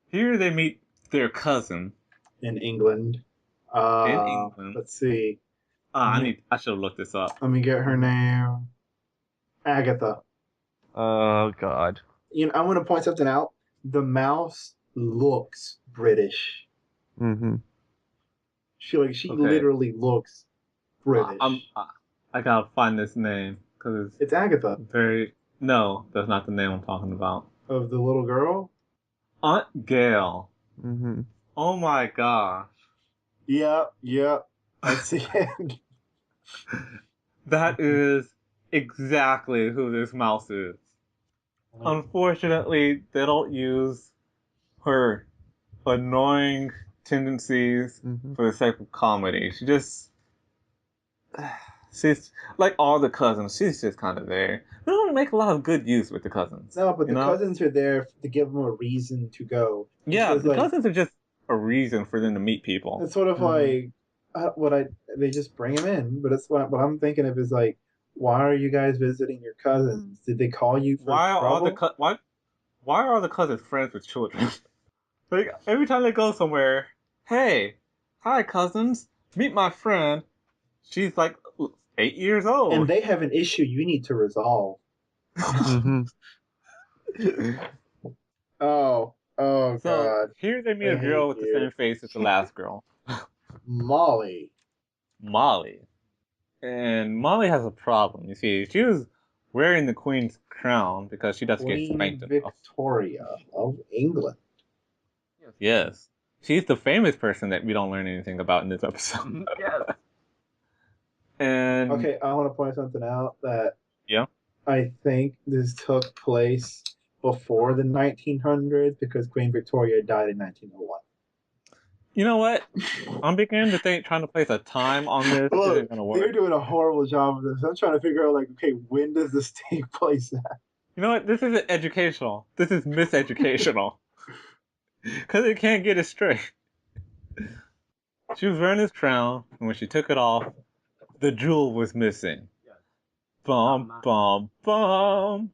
here they meet their cousin. In England. In England. Let's see. I should have looked this up. Let me get her name. Agatha. Oh God. I want to point something out. The mouse looks British. Mm-hmm. She Okay, literally looks I'm British. I gotta find this name because It's Agatha it's very no, that's not the name I'm talking about. of the little girl. Aunt Gail. Mm-hmm. Oh my gosh, Yeah, yeah. I see it. that is exactly who this mouse is. Unfortunately, they don't use her annoying tendencies Mm-hmm. for the sake of comedy. She's like all the cousins. She's just kind of there. They don't make a lot of good use with the cousins. No, but You the know? cousins are there to give them a reason to go. Yeah, Because the like cousins are just a reason for them to meet people. it's sort of Mm-hmm. like what I they just bring him in. But it's what I'm thinking of is like, why are you guys visiting your cousins? Did they call you for Why are all the trouble? co- why are all the cousins friends with children? Like every time they go somewhere, hey, hi cousins, meet my friend. She's like 8 years And old. they have an issue you need to resolve. Mm-hmm. Oh So God, here they meet I a girl hate with the you, same face as the last girl, Molly, Molly. And Molly has a problem. You see, she was wearing the queen's crown because she doesn't get Queen spanked enough. Victoria of England. Yes. She's the famous person that we don't learn anything about in this episode. Yes. And Okay, I want to point something out that yeah. I think this took place before the 1900s because Queen Victoria died in 1901. You know what? I'm beginning to think trying to place a time on this isn't Look, gonna they're work. doing a horrible job of this. I'm trying to figure out, like, okay, when does this take place at? You know what? This isn't educational. This is miseducational. Because it can't get it straight. She was wearing this crown, and when she took it off, the jewel was missing. Bum, bum, bum.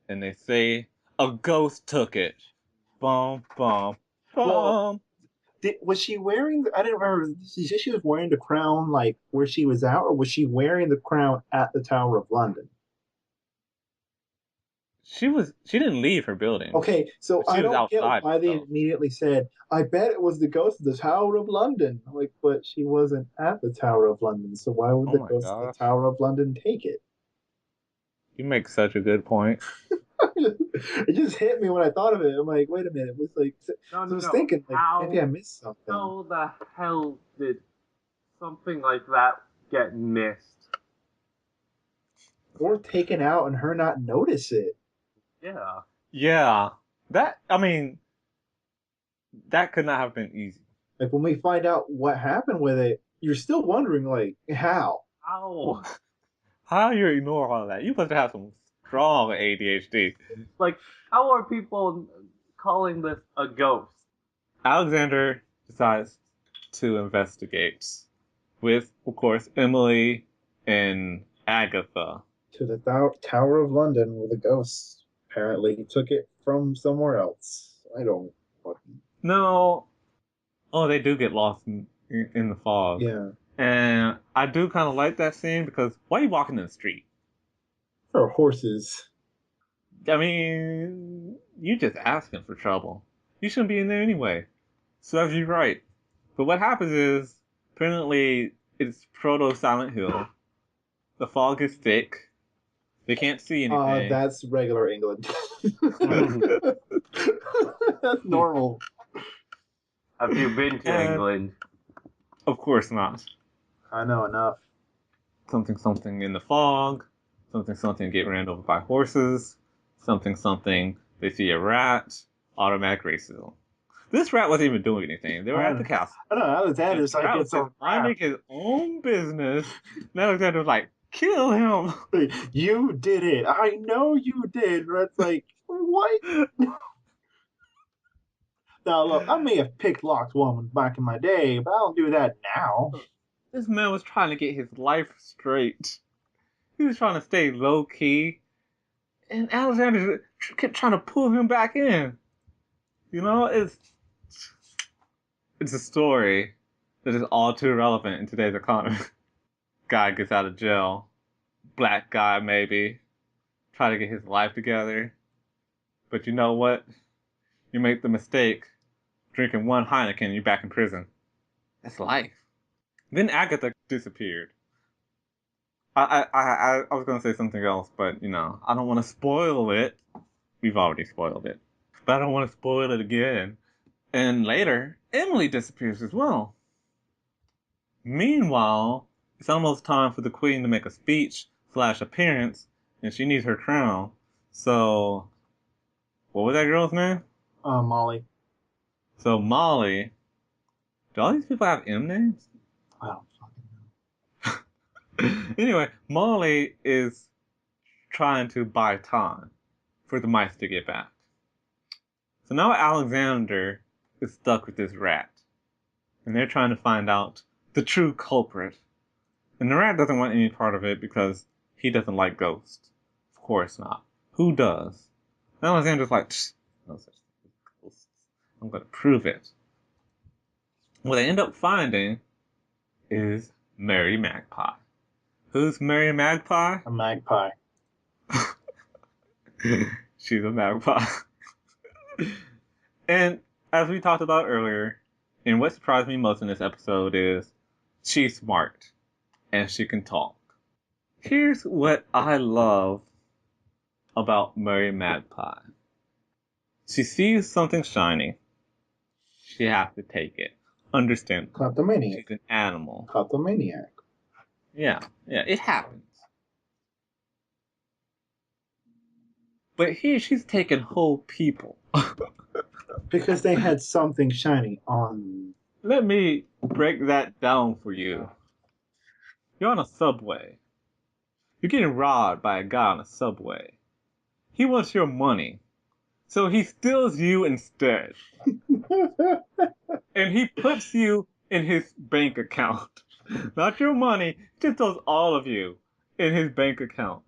And they say a ghost took it. Bum, bum, Well, bum. was she wearing? I didn't remember. She said she was wearing the crown like where she was at, or was she wearing the crown at the Tower of London? She didn't leave her building. Okay, so She I was don't get outside why they herself. immediately said, "I bet it was the ghost of the Tower of London." I'm like, but she wasn't at the Tower of London, so why would Oh the my ghost of the gosh. Tower of London take it? You make such a good point. It just hit me when I thought of it. I'm like, wait a minute. It was like, so No, I no, was no. thinking, like, maybe I missed something. How the hell did something like that get missed? Or taken out and her not notice it. Yeah. Yeah. I mean, that could not have been easy. Like, when we find out what happened with it, you're still wondering, like, how? Ow. How you ignore all that? You must have some strong ADHD. Like, how are people calling this a ghost? Alexander decides to investigate with, of course, Emily and Agatha. To the Tower of London where the ghosts apparently took it from somewhere else. I don't fucking. No, oh, they do get lost in the fog. Yeah. And I do kind of like that scene because why are you walking in the street? Or horses. I mean, you just asking for trouble. You shouldn't be in there anyway. So you're right. But what happens is, apparently, it's proto Silent Hill. The fog is thick. They can't see anything. That's regular England. That's normal. Have you been to And England? of course not. I know enough. Something something in the fog. Something something get ran over by horses. Something something they see a rat. Automatic racism. This rat wasn't even doing anything. They were at the castle. I don't know. And Alexander's like, Strauss it's is a minding wrap. his own business. And Alexander was like, kill him. You did it. I know you did. That's like, what? Now, look, I may have picked locks woman back in my day, but I don't do that now. This man was trying to get his life straight. He was trying to stay low key. And Alexander kept trying to pull him back in. You know, it's a story that is all too relevant in today's economy. Guy gets out of jail. Black guy, maybe. try to get his life together. But you know what? You make the mistake drinking one Heineken, you're back in prison. That's life. Then Agatha disappeared. I was gonna say something else, but I don't want to spoil it. We've already spoiled it, but I don't want to spoil it again. And later, Emily disappears as well. Meanwhile, it's almost time for the queen to make a speech / appearance, and she needs her crown. So, what was that girl's name? Molly. So Molly. Do all these people have M names? I don't fucking know. Anyway, Molly is trying to buy time for the mice to get back. So now Alexander is stuck with this rat. And they're trying to find out the true culprit. And the rat doesn't want any part of it because he doesn't like ghosts. Of course not. Who does? And Alexander's like, no such thing as ghosts. I'm going to prove it. What they end up finding is Mary Magpie. Who's Mary Magpie? A magpie. She's a magpie. And as we talked about earlier, and what surprised me most in this episode is she's smart and she can talk. Here's what I love about Mary Magpie. She sees something shiny. She has to take it. Understand? Kleptomaniac. She's an animal. Kleptomaniac. Yeah, it happens. But here she's taking whole people. Because they had something shiny on. Let me break that down for you. You're on a subway. You're getting robbed by a guy on a subway. He wants your money. So he steals you instead. And he puts you in his bank account. Not your money, he just throws all of you in his bank account.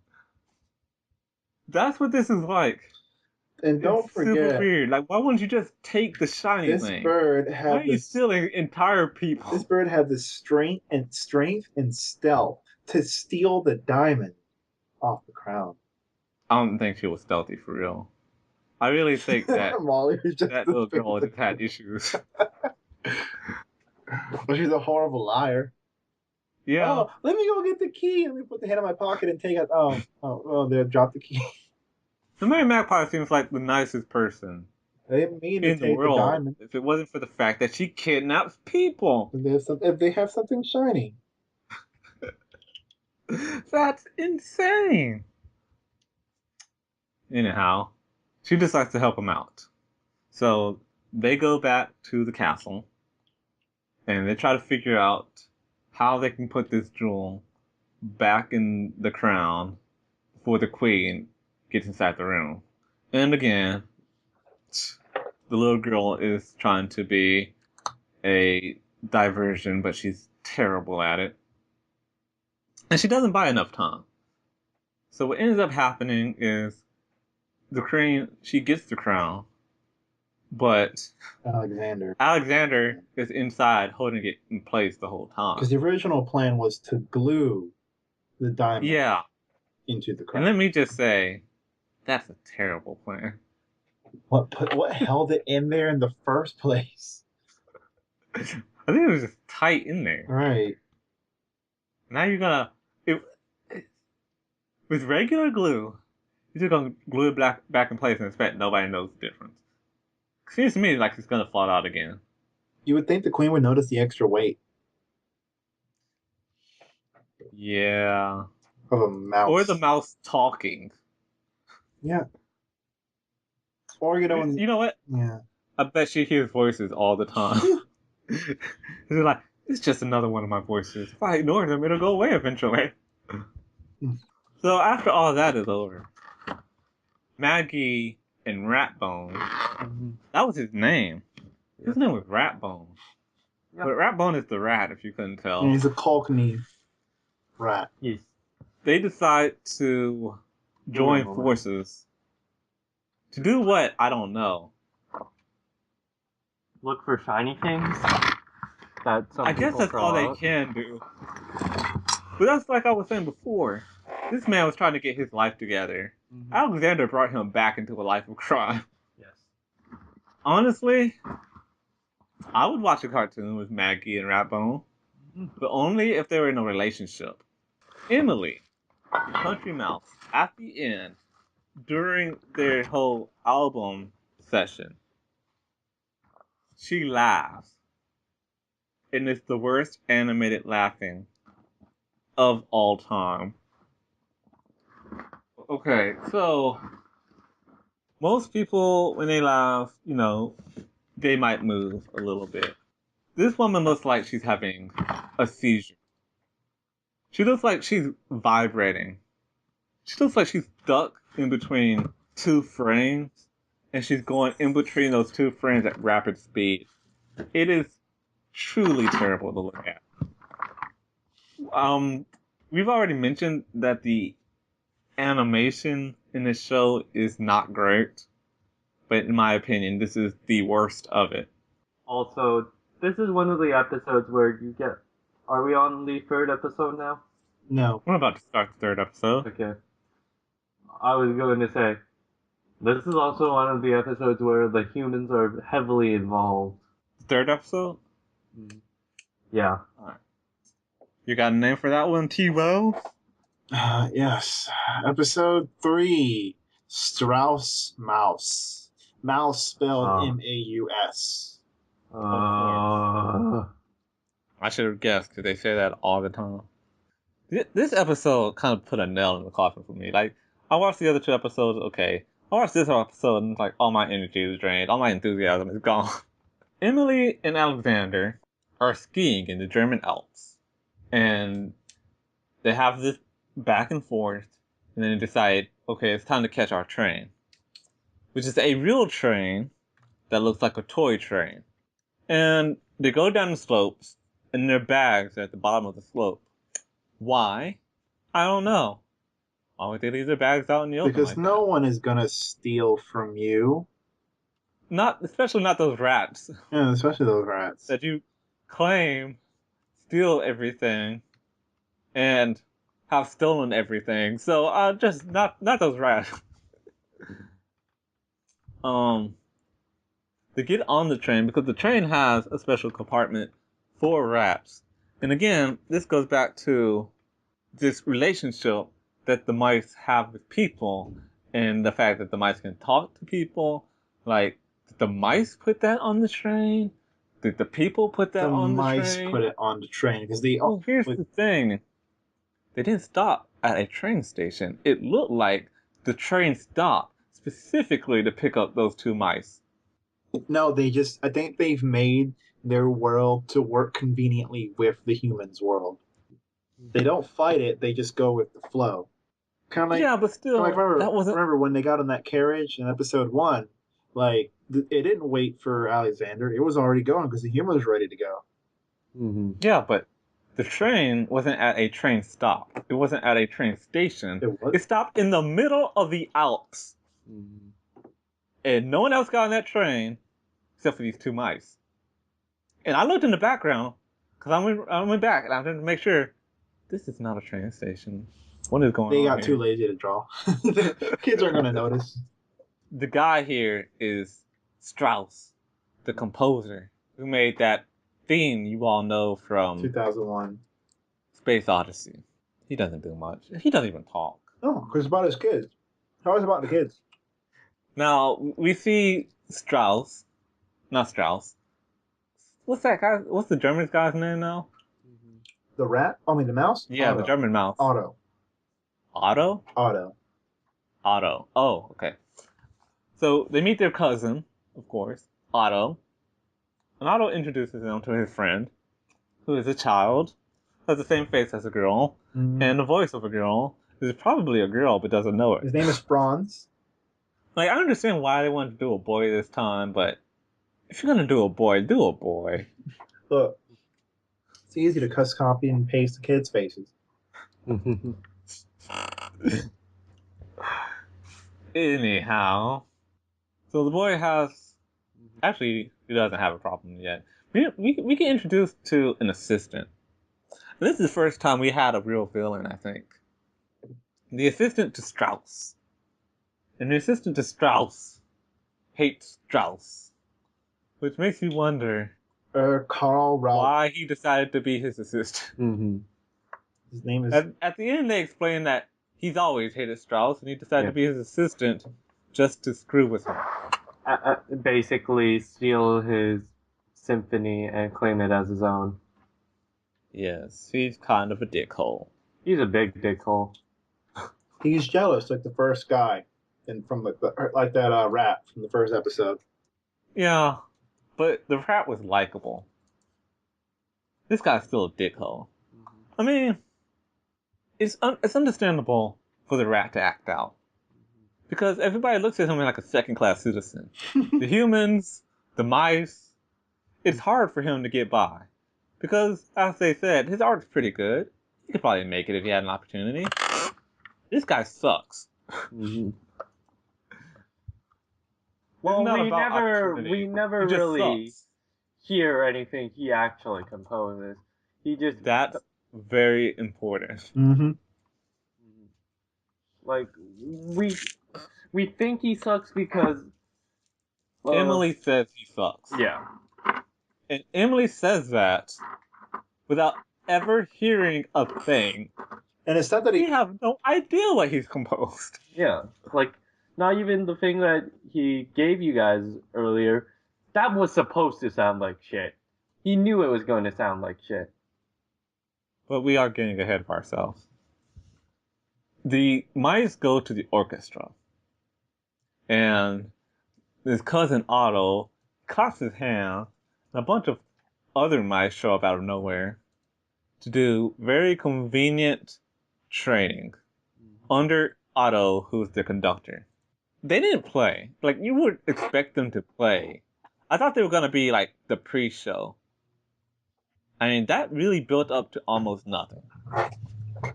That's what this is like. And don't It's super forget, weird. Like, why wouldn't you just take the shiny this thing? bird Why had are you stealing entire people? This bird had the strength and stealth to steal the diamond off the crown. I don't think she was stealthy for real. I really think that Molly was just that little girl just had issues. Well, she's a horrible liar. Yeah. Oh, let me go get the key. Let me put the hand in my pocket and take it. Oh, there, drop the key. The Mary Magpie seems like the nicest person They didn't mean to in the take the world diamond. if it wasn't for the fact that she kidnaps people. If they have something shiny. That's insane. Anyhow, she decides to help him out. So they go back to the castle and they try to figure out how they can put this jewel back in the crown before the queen gets inside the room. And again, the little girl is trying to be a diversion, but she's terrible at it. And she doesn't buy enough time. So what ends up happening is the queen, she gets the crown, but Alexander is inside holding it in place the whole time. Because the original plan was to glue the diamond into the crown. And let me just say, that's a terrible plan. What held it in there in the first place? I think it was just tight in there. Right. Now you're gonna... with regular glue, you're just gonna glue it back in place and expect nobody knows the difference. Seems to me like it's gonna fall out again. You would think the queen would notice the extra weight. Yeah. Of a mouse. Or the mouse talking. Yeah. Or, You know what? Yeah. I bet she hears voices all the time. They're like, it's just another one of my voices. If I ignore them, it'll go away eventually. So after all that is over, Maggie and Ratbone, that was his name. His name was Ratbone. Yep. But Ratbone is the rat, if you couldn't tell. And he's a Cockney rat. Yes. They decide to join forces. To do what? I don't know. Look for shiny things. I guess that's all they can do. But that's like I was saying before. This man was trying to get his life together. Mhm. Alexander brought him back into a life of crime. Yes. Honestly, I would watch a cartoon with Maggie and Ratbone, but only if they were in a relationship. Emily, the country mouse, at the end, during their whole album session, she laughs, and it's the worst animated laughing of all time. Okay, so most people, when they laugh, they might move a little bit. This woman looks like she's having a seizure. She looks like she's vibrating. She looks like she's stuck in between two frames, and she's going in between those two frames at rapid speed. It is truly terrible to look at. We've already mentioned that the animation in this show is not great, but in my opinion, this is the worst of it. Also, this is one of the episodes where you get. Are we on the third episode now? No. We're about to start the third episode. Okay. I was going to say, this is also one of the episodes where the humans are heavily involved. Third episode? Yeah. Alright. You got a name for that one, T-Wo? Yes. Episode 3. Strauss Mouse. Mouse spelled M-A-U-S. I should have guessed, because they say that all the time. This episode kind of put a nail in the coffin for me. Like, I watched the other two episodes, okay. I watched this episode, and it's like, all my energy is drained. All my enthusiasm is gone. Emily and Alexander are skiing in the German Alps. And they have this back and forth, and then they decide, okay, it's time to catch our train. Which is a real train that looks like a toy train. And they go down the slopes, and their bags are at the bottom of the slope. Why? I don't know. Why would they leave their bags out in the open Because like no that? one is gonna steal from you. Especially not those rats Yeah, especially those rats. that you claim steal everything and have stolen everything. So just not those rats. To get on the train, because the train has a special compartment for rats. And again, this goes back to this relationship that the mice have with people, and the fact that the mice can talk to people. Like, did the mice put that on the train? Did the people put that The on the mice train? put it on the train because they. Well, here's Like, the thing. They didn't stop at a train station. It looked like the train stopped specifically to pick up those two mice. no, they just. I think they've made their world to work conveniently with the humans' world. They don't fight it; they just go with the flow. Kind of like, Yeah, but still, that wasn't. remember when they got in that carriage in episode 1? Like, it didn't wait for Alexander; it was already going because the human was ready to go. Mm-hmm. Yeah, but the train wasn't at a train stop. It wasn't at a train station. It was. It stopped in the middle of the Alps. Mm-hmm. And no one else got on that train except for these two mice. And I looked in the background because I went back and I wanted to make sure this is not a train station. What is going They on got here? too lazy to draw. The kids aren't gonna notice. The guy here is Strauss, the composer, who made that theme you all know from 2001. Space Odyssey. He doesn't do much. He doesn't even talk. Oh, because it's about his kids. It's always about the kids. Now, we see Strauss. Not Strauss. What's that guy? What's the German guy's name now? The rat? I mean, the mouse? Yeah, Otto. the German mouse. Otto. Otto? Otto. Otto. Oh, okay. So they meet their cousin, of course, Otto. And Otto introduces them to his friend, who is a child, has the same face as a girl, and the voice of a girl. Is probably a girl, but doesn't know it. His name is Franz. Like, I understand why they wanted to do a boy this time, but if you're gonna do a boy, do a boy. Look, it's easy to cuss, copy, and paste the kids' faces. Anyhow, so the boy has. Actually, he doesn't have a problem yet. We get introduced to an assistant. And this is the first time we had a real villain, I think. The assistant to Strauss. And the assistant to Strauss hates Strauss, which makes you wonder Carl Ralph. why he decided to be his assistant. Mm-hmm. His name is. At the end, they explain that he's always hated Strauss, and he decided to be his assistant just to screw with him. Basically, steal his symphony and claim it as his own. Yes, he's kind of a dickhole. He's a big dickhole. He's jealous, like the first guy, and from like that rat from the first episode. Yeah, but the rat was likable. This guy's still a dickhole. I mean, it's understandable for the rat to act out. Because everybody looks at him like a second-class citizen. The humans, the mice, it's hard for him to get by. Because, as they said, his art's pretty good. He could probably make it if he had an opportunity. This guy sucks. Mm-hmm. Well, It's not we about never opportunity. really Sucks. hear anything he actually composes. He just That's very important. Mm-hmm. like we think he sucks because Emily says he sucks. Yeah. And Emily says that without ever hearing a thing. And it's not that We have no idea what he's composed. Yeah. Like, not even the thing that he gave you guys earlier. That was supposed to sound like shit. He knew it was going to sound like shit. But we are getting ahead of ourselves. The mice go to the orchestra. And his cousin Otto claps his hand, and a bunch of other mice show up out of nowhere to do very convenient training under Otto, who's the conductor. They didn't play. Like, you would expect them to play. I thought they were going to be like the pre-show. I mean, that really built up to almost nothing. And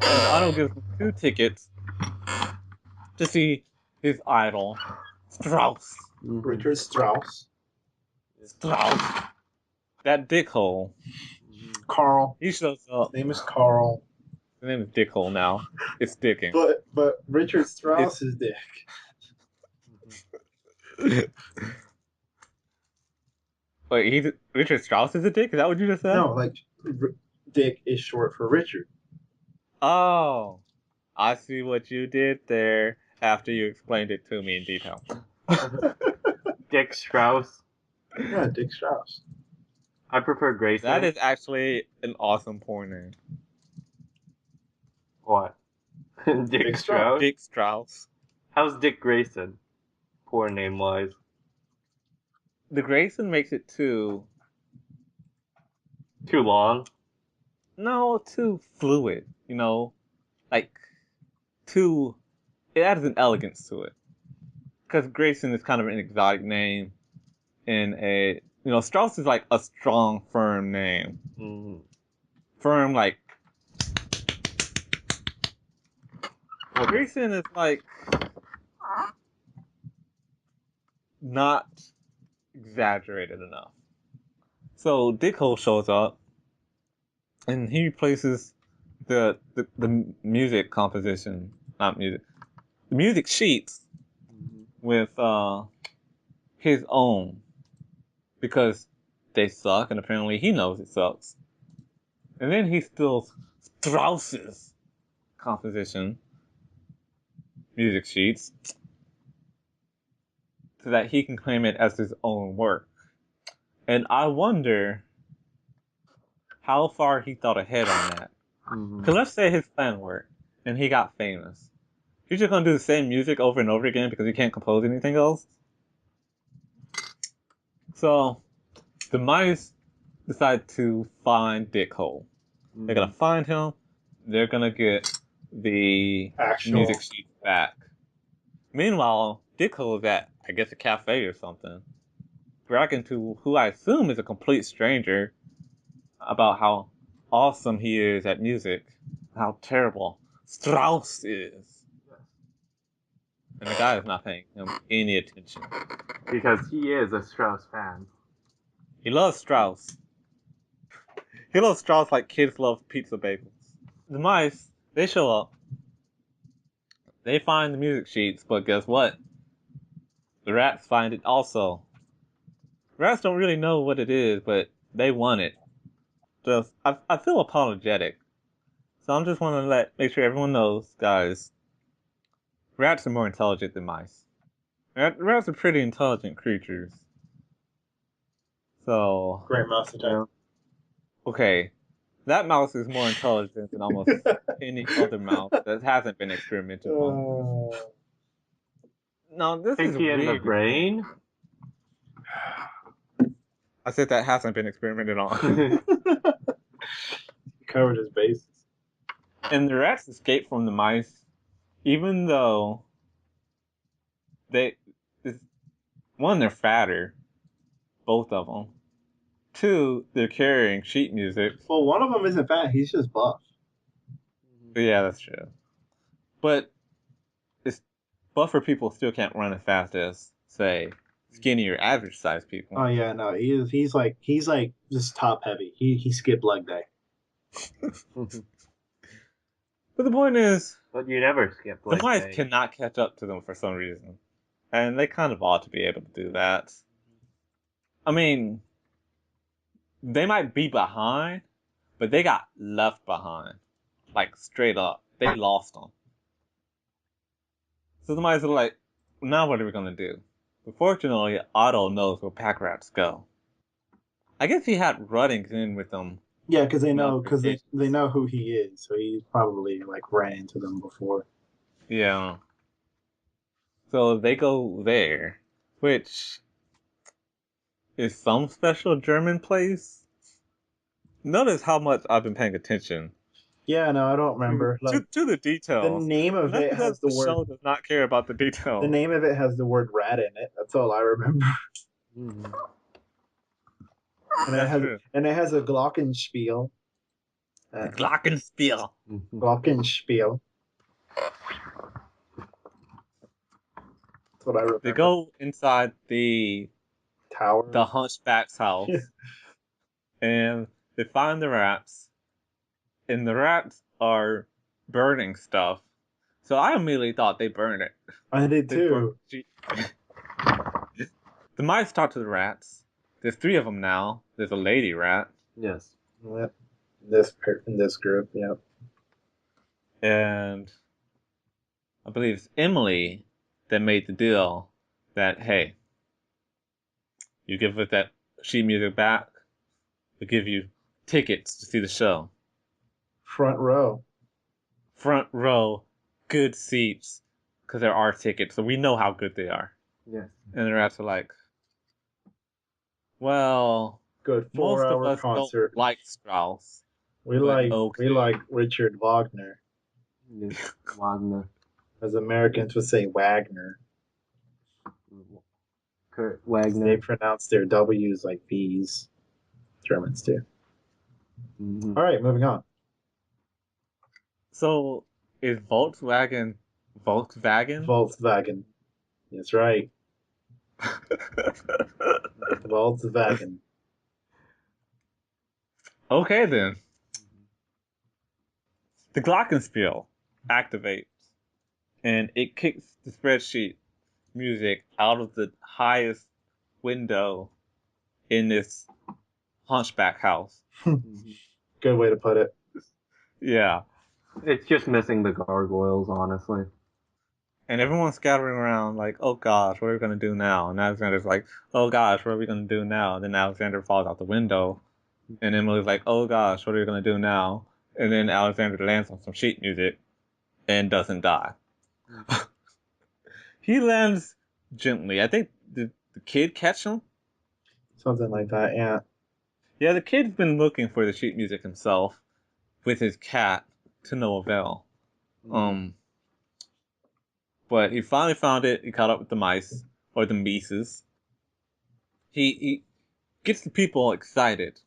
Otto gives them 2 tickets to see his idol, Strauss. Richard Strauss. Strauss. That dickhole. Carl. He shows up. His name is Carl. His name is Dickhole now. It's dicking. But Richard Strauss is Dick. Wait, Richard Strauss is a dick? Is that what you just said? No, like Dick is short for Richard. Oh, I see what you did there after you explained it to me in detail. Dick Strauss. Yeah, Dick Strauss. I prefer Grayson. That is actually an awesome porn name. What? Dick Strauss? Dick Strauss. How's Dick Grayson? Poor name wise. The Grayson makes it too long? No, too fluid. You know, like too. It adds an elegance to it. Because Grayson is kind of an exotic name, and Strauss is like a strong, firm name. Mm-hmm. Firm, like. Well, Grayson is like not exaggerated enough. So Dickhole shows up, and he replaces the music composition, not music, the music sheets with his own, because they suck, and apparently he knows it sucks. And then he steals Strauss's composition music sheets so that he can claim it as his own work. And I wonder how far he thought ahead on that. Because let's say his plan worked and he got famous. He's just going to do the same music over and over again because he can't compose anything else. So the mice decide to find Dickhole. They're going to find him. They're going to get the music sheet back. Meanwhile, Dickhole is at, I guess, a cafe or something, bragging to who I assume is a complete stranger about how awesome he is at music, how terrible Strauss is. And the guy is not paying him any attention. Because he is a Strauss fan. He loves Strauss. He loves Strauss like kids love pizza bagels. The mice, they show up, They find the music sheets, but guess what? The rats find it also. Rats don't really know what it is, but they want it. Just, I feel apologetic. So I'm just want to make sure everyone knows, guys. Rats are more intelligent than mice. Rats are pretty intelligent creatures. So, Great mouse attack. Yeah. okay, that mouse is more intelligent than almost any other mouse that hasn't been experimented on. No, this is Pinky in the weird. brain. I said that hasn't been experimented on. Covered his bases. And the rats escape from the mice, even though they, one, they're fatter, both of them. Two, they're carrying sheet music. Well, one of them isn't fat. He's just buff. Yeah, that's true. But it's buffer people still can't run as fast as, say, skinnier average sized people. Oh yeah, no, he's like just top heavy. He skipped leg day. But the point is, But you never skip the like mice day. cannot catch up to them for some reason. And they kind of ought to be able to do that. I mean, they might be behind, but they got left behind. Like, straight up. They lost them. So the mice are like, now what are we going to do? But fortunately, Otto knows where pack rats go. I guess he had Ruddings in with them. Yeah, because they on know other occasions. they know who he is, so he's probably like ran into them before. Yeah. So they go there, which is some special German place. Notice how much I've been paying attention Yeah, no, I don't to, remember. Like to the the details. name of And that's it has because the the word. show does not care about the The details. name of it has the word rat in it. That's all I remember. Mhm. And That's true. it has a glockenspiel. The Glockenspiel. Mhm. Glockenspiel. That's what I remember. They go inside the Tower. hunchback's house and they find the rats, and the rats are burning stuff. So I immediately thought they burned it. I did They burned too. the mice talk to the rats. There's 3 of them now. There's a lady rat, Yes. Yep. In this group, yeah. and I believe it's Emily that made the deal that, hey, you give us that sheet music back, we'll give you tickets to see the show. Front row. Front row, good seats, because there are tickets, so we know how good they are. Yes. And the rats are like, well, Good most of 4-hour us concert. don't like Strauss, We but like okay. Richard Wagner, Yes. Wagner. as Americans would say Wagner. Kurt They Wagner. pronounce their W's like V's. Germans do. Mhm. All right, moving on. So, is Volkswagen Volkswagen? Volkswagen. That's right. Volkswagen. Okay then. The Glockenspiel activates, and it kicks the spreadsheet music out of the highest window in this hunchback house. Mhm. Good way to put it. Yeah. It's just missing the gargoyles, honestly. And everyone's scattering around like, oh gosh, what are we going to do now? And Alexander's like, oh gosh, what are we going to do now? And then Alexander falls out the window. And Emily's like, oh gosh, what are we going to do now? And then Alexander lands on some sheet music and doesn't die. He lands gently. I think the kid catch him? Something like that, yeah. Yeah, the kid's been looking for the sheet music himself with his cat to no avail. But he finally found it. He caught up with the mice, or the Mises. He gets the people excited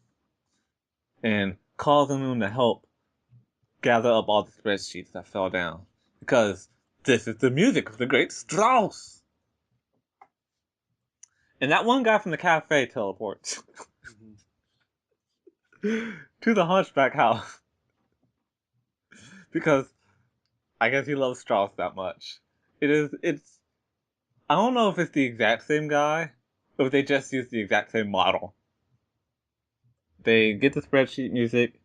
and calls on them to help gather up all the spreadsheets that fell down. Because this is the music of the great Strauss. And that one guy from the cafe teleports to the hunchback house. Because I guess he loves Strauss that much. It's I don't know if it's the exact same guy, or if they just use the exact same model. They get the spreadsheet music.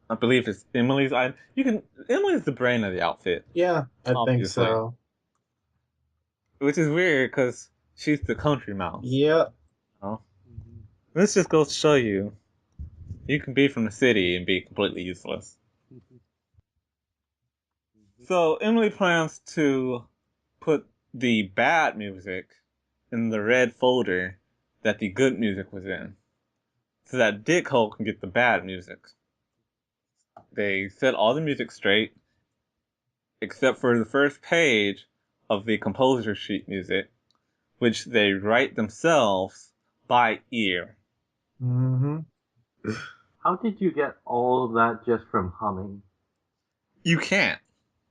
I believe it's Emily's. Emily's the brain of the outfit, Yeah, I think obviously, so. which is weird because she's the country mouse. Yep. You This just goes to show you, you can be from the city and be completely useless. So Emily plans to put the bad music in the red folder that the good music was in, so that Dickhole can get the bad music. They set all the music straight, except for the first page of the composer sheet music, which they write themselves by ear. Mm-hmm. How did you get all of that just from humming? You can't.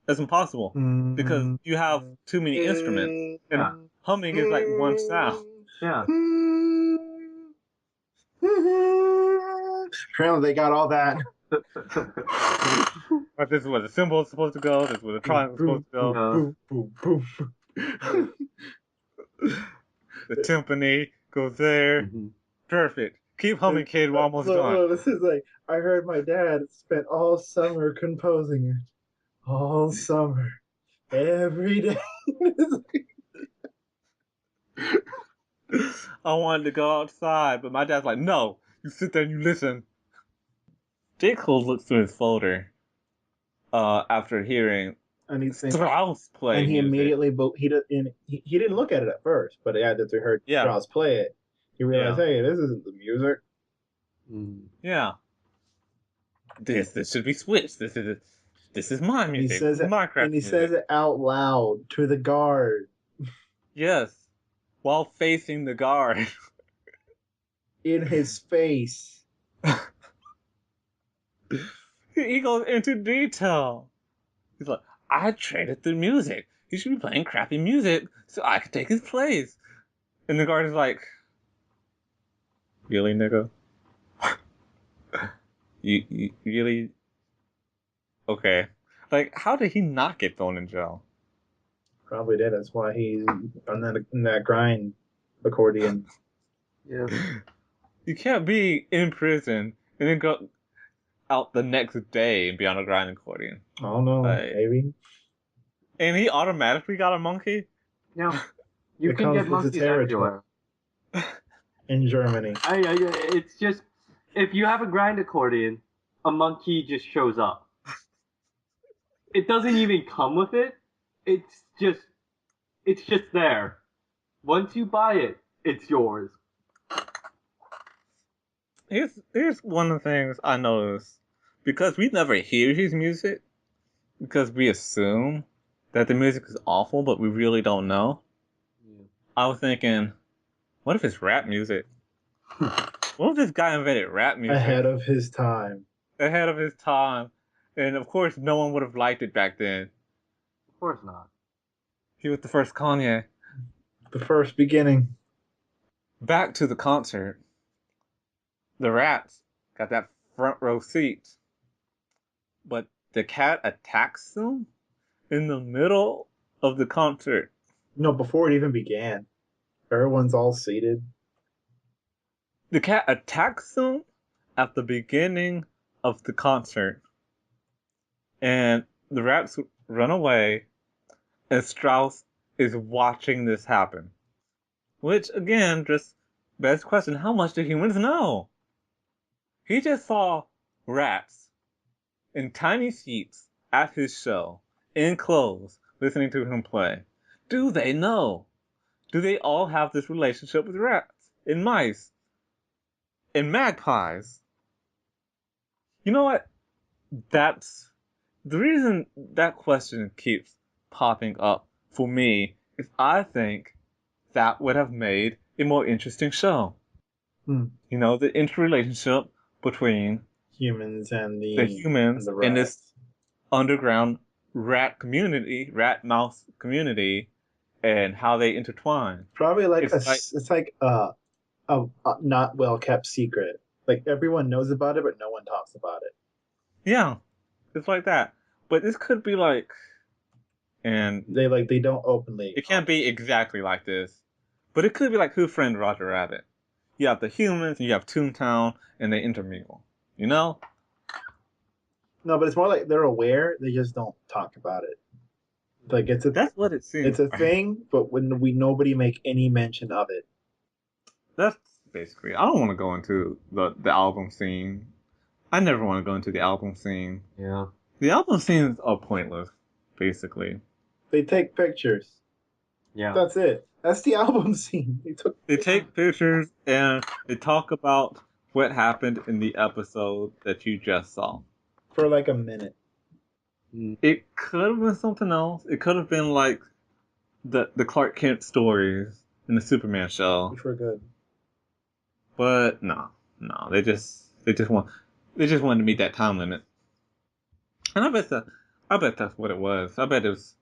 That's impossible. Because Mm-hmm. you have too many instruments. Yeah. And humming is like one sound. Yeah. Apparently, they got all that. But this is where the symbol is supposed to go, this is where the triangle is supposed to go. Boom, boom, boom. The timpani goes there. Mhm. Perfect. Keep humming, kid, we're almost done. This is like I heard my dad spent all summer composing it. All summer, every day. I wanted to go outside, but my dad's like, no, you sit there and you listen. J. Cole looks through his folder after hearing and he thinks, Strauss play and he music. immediately he didn't look at it at first, but after he heard Yeah. Strauss play it, he realized, Yeah. hey, this isn't the music. Yeah. This should be switched. This is my And he music. says This is it, Minecraft and he music. says it out loud to the guard Yes. While facing the guard. in his face. He goes into detail. He's like, I traded the music. He should be playing crappy music so I could take his place. And the guard is like, really, nigga? you really? Okay. Like, how did he not get thrown in jail? Probably did. That's why he's in that grind accordion. Yeah. You can't be in prison and then go out the next day and be on a grind accordion. I don't know, Like, maybe. and he automatically got a monkey? Yeah. You It can comes get with the monkeys territory. everywhere. In Germany. It's just if you have a grind accordion, a monkey just shows up. It doesn't even come with it. It's just there. Once you buy it, it's yours. Here's one of the things I noticed. Because we never hear his music, because we assume that the music is awful, but we really don't know. Yeah. I was thinking, what if it's rap music? What if this guy invented rap music Ahead of his time. ahead of his time? And of course, no one would have liked it back then. Of course not. He was the first Kanye. The first beginning. Back to the concert. The rats got that front row seat. But the cat attacks them in the middle of the concert. No, before it even began. Everyone's all seated. The cat attacks them at the beginning of the concert. And the rats run away, and Strauss is watching this happen. Which, again, just begs the question, how much do humans know? He just saw rats in tiny seats at his show, in clothes, listening to him play. Do they know? Do they all have this relationship with rats and mice and magpies? You know what? That's the reason that question keeps popping up for me is I think that would have made a more interesting show. You know, the interrelationship between Humans and the humans and the in rats. this underground rat community, rat mouse community, and how they intertwine. Probably like It's it's like a not well kept secret. Like everyone knows about it, but no one talks about it. Yeah, it's like that. But this could be like and They don't openly. it can't be exactly like this, but it could be like Who Framed Roger Rabbit. You have the humans, and you have Toontown, and they intermingle. You know? No, but it's more like they're aware. They just don't talk about it. Like That's what it it's seems a like. thing, but when nobody make any mention of it. That's basically. I don't want to go into the album scene. I never want to go into the album scene. Yeah. The album scenes are pointless, basically. They take pictures. Yeah. That's it. That's the album scene. They take pictures and they talk about what happened in the episode that you just saw. for like a minute. It could have been something else. It could have been like the Clark Kent stories in the Superman show. Which were good. But no, they just wanted to meet that time limit. And I bet that's what it was. I bet it was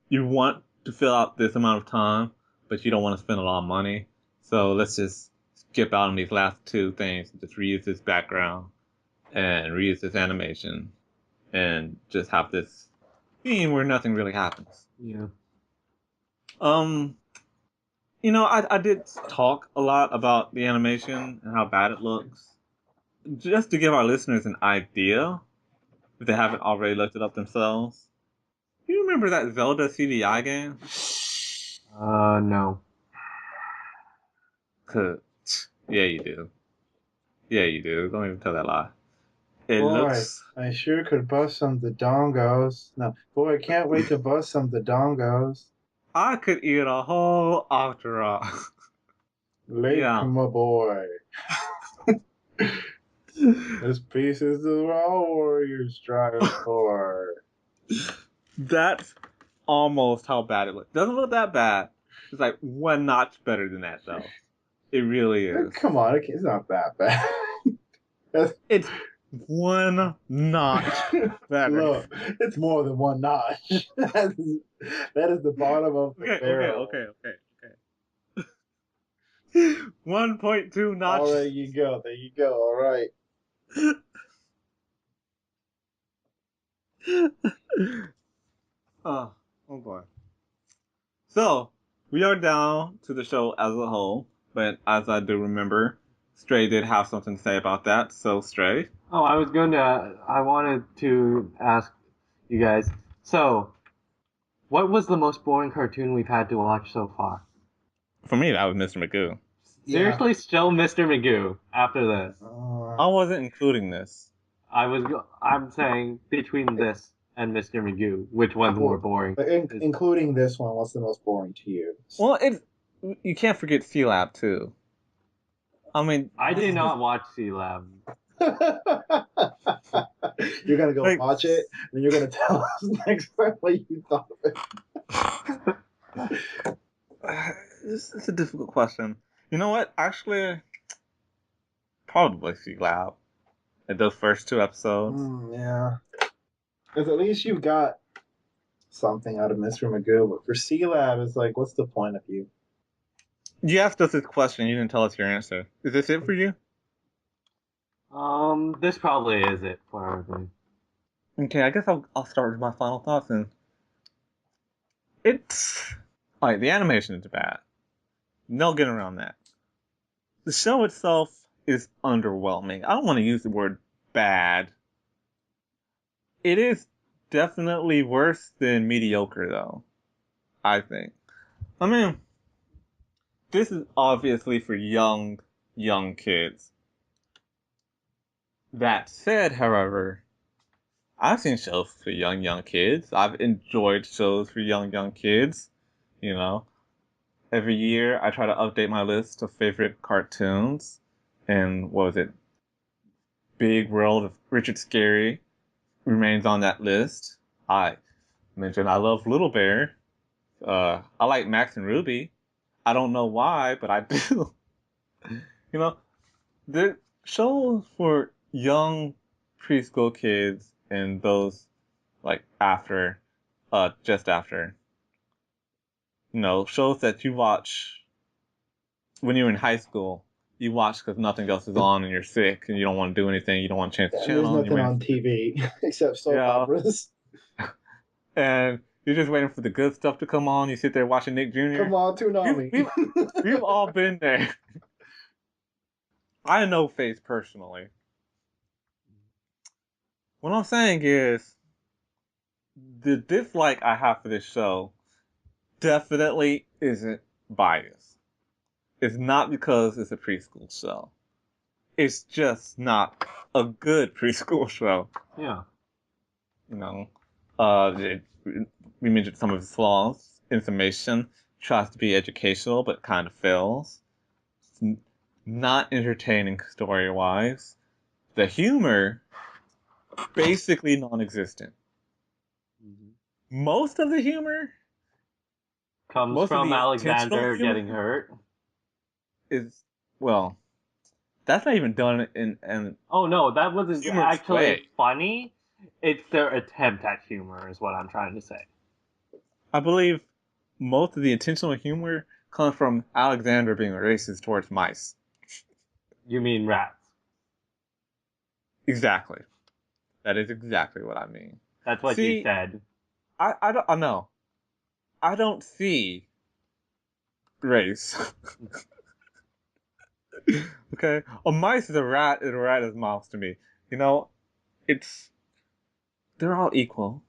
you want to fill out this amount of time, but you don't want to spend a lot of money. So let's just skip out on these last two things and just reuse this background and reuse this animation and just have this scene where nothing really happens. Yeah. I did talk a lot about the animation and how bad it looks. Just to give our listeners an idea, if they haven't already looked it up themselves. You remember that Zelda CDI game? No. Yeah, you do. Yeah, you do. Don't even tell that lie. It Boy, looks. I sure could bust some dodongos. No, boy, I can't wait to bust some dodongos. I could eat a whole octorok. Late, Yeah. my boy. This piece is the all warriors strive for. That's almost how bad it looks. Doesn't look that bad. It's like one notch better than that, though. It really is. Come on, it's not that bad. It's one notch better. Look, it's more than one notch. that is the bottom of the barrel. Okay. 1.2 notch. All right, there you go. All right. Oh boy. So, we are down to the show as a whole, but as I do remember, Stray did have something to say about that. So, Stray. Oh, I wanted to ask you guys. So, what was the most boring cartoon we've had to watch so far? For me, that was Mr. Magoo. Seriously, still Mr. Magoo after this. I wasn't including this. I'm saying between this and Mr. Magoo, which one's more boring? Including this one, what's the most boring to you? Well, you can't forget C-Lab, too. I mean... I did not watch C-Lab. You're going to go watch it, and then you're going to tell us next time what you thought of it. It's a difficult question. You know what? Actually, probably C-Lab. At those first two episodes. Yeah. Because at least you got something out of Mr. Magoo, but for C-Lab, it's like, what's the point of you? You asked us this question, you didn't tell us your answer. Is this it for you? This probably is it for everything. Okay, I guess I'll start with my final thoughts then. It's... Alright, the animation is bad. No getting around that. The show itself is underwhelming. I don't want to use the word bad. It is definitely worse than mediocre, though. I think. I mean, this is obviously for young kids. That said, however, I've seen shows for young kids. I've enjoyed shows for young kids. You know, every year I try to update my list of favorite cartoons. And what was it? Big World of Richard Scarry remains on that list. I mentioned I love Little Bear. I like Max and Ruby. I don't know why, but I do. You know, the shows for young preschool kids and those like after, just after. You know, shows that you watch when you're in high school. You watch because nothing else is on and you're sick and you don't want to do anything. You don't want to change the channel. There's nothing on TV except soap operas. And You're just waiting for the good stuff to come on. You sit there watching Nick Jr. Come on, We've, Toonami. we've, we've all been there. I know Face personally. What I'm saying is, the dislike I have for this show definitely isn't biased. It's not because it's a preschool show. It's just not a good preschool show. Yeah. You know, we mentioned some of its flaws. Information tries to be educational, but kind of fails. It's not entertaining story-wise. The humor, basically non-existent. Most of the humor, Comes most of from the intentional Alexander humor getting hurt. is, well, that's not even done in Oh no, that wasn't humorous actually way. funny. It's their attempt at humor, is what I'm trying to say. I believe most of the intentional humor comes from Alexander being racist towards mice. You mean rats? Exactly. That is exactly what I mean. That's what you See, said. I know. I don't see race. Okay? A mice is a rat, and a rat is a mouse to me. You know, it's they're all equal.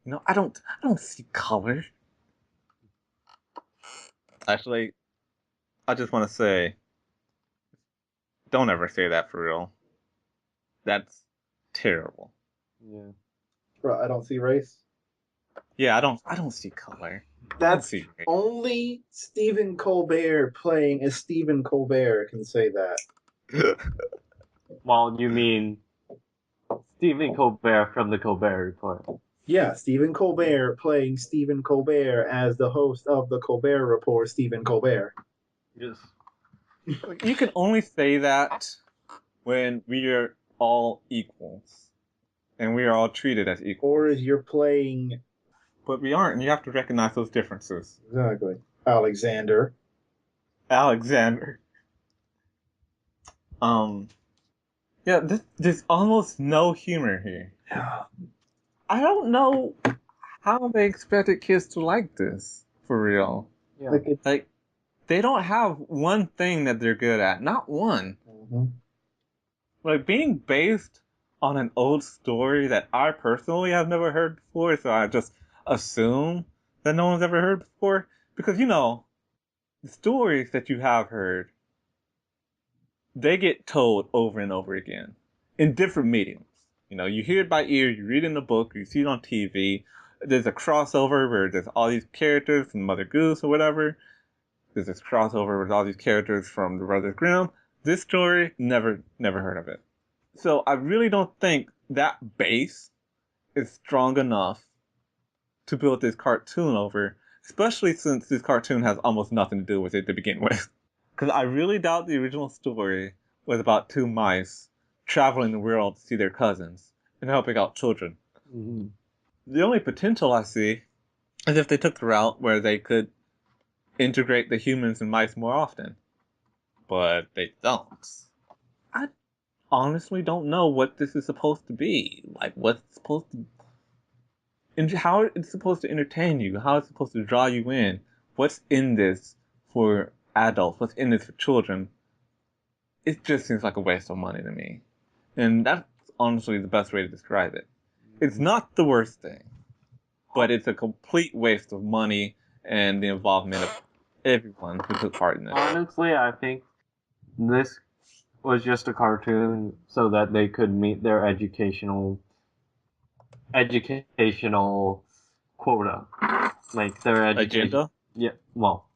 You know, I don't see color. Actually, I just want to say, don't ever say that for real. That's terrible. Yeah. Bro, I don't see race. Yeah, I don't see color. I don't That's see race. only Stephen Colbert playing as Stephen Colbert can say that. Well, you mean Stephen Colbert from the Colbert Report. Yeah, Stephen Colbert playing Stephen Colbert as the host of the Colbert Report, Stephen Colbert. Yes. You can only say that when we are all equals and we are all treated as equals. Or as you're playing But we aren't, and you have to recognize those differences. exactly Alexander. Alexander. Um, yeah, there's almost no humor here. I don't know how they expected kids to like this, for real. Yeah. Like it's Like, they don't have one thing that they're good at. Not one. Like, being based on an old story that I personally have never heard before, so I just assume that no one's ever heard before. Because, the stories that you have heard, they get told over and over again in different mediums. You hear it by ear, you read it in the book, you see it on TV. There's a crossover where there's all these characters from Mother Goose or whatever. There's this crossover with all these characters from the Brothers Grimm. This story, never heard of it. So I really don't think that base is strong enough to build this cartoon over, especially since this cartoon has almost nothing to do with it to begin with. Because I really doubt the original story was about two mice traveling the world to see their cousins and helping out children. Mm-hmm. The only potential I see is if they took the route where they could integrate the humans and mice more often. But they don't. I honestly don't know what this is supposed to be. Like, what's supposed to... And how it's supposed to entertain you. How it's supposed to draw you in. What's in this for adults? What's in this for children? It just seems like a waste of money to me. And that's honestly the best way to describe it. It's not the worst thing, but it's a complete waste of money and the involvement of everyone who took part in it. Honestly, I think this was just a cartoon so that they could meet their educational quota, like their education. Agenda? Yeah. Well,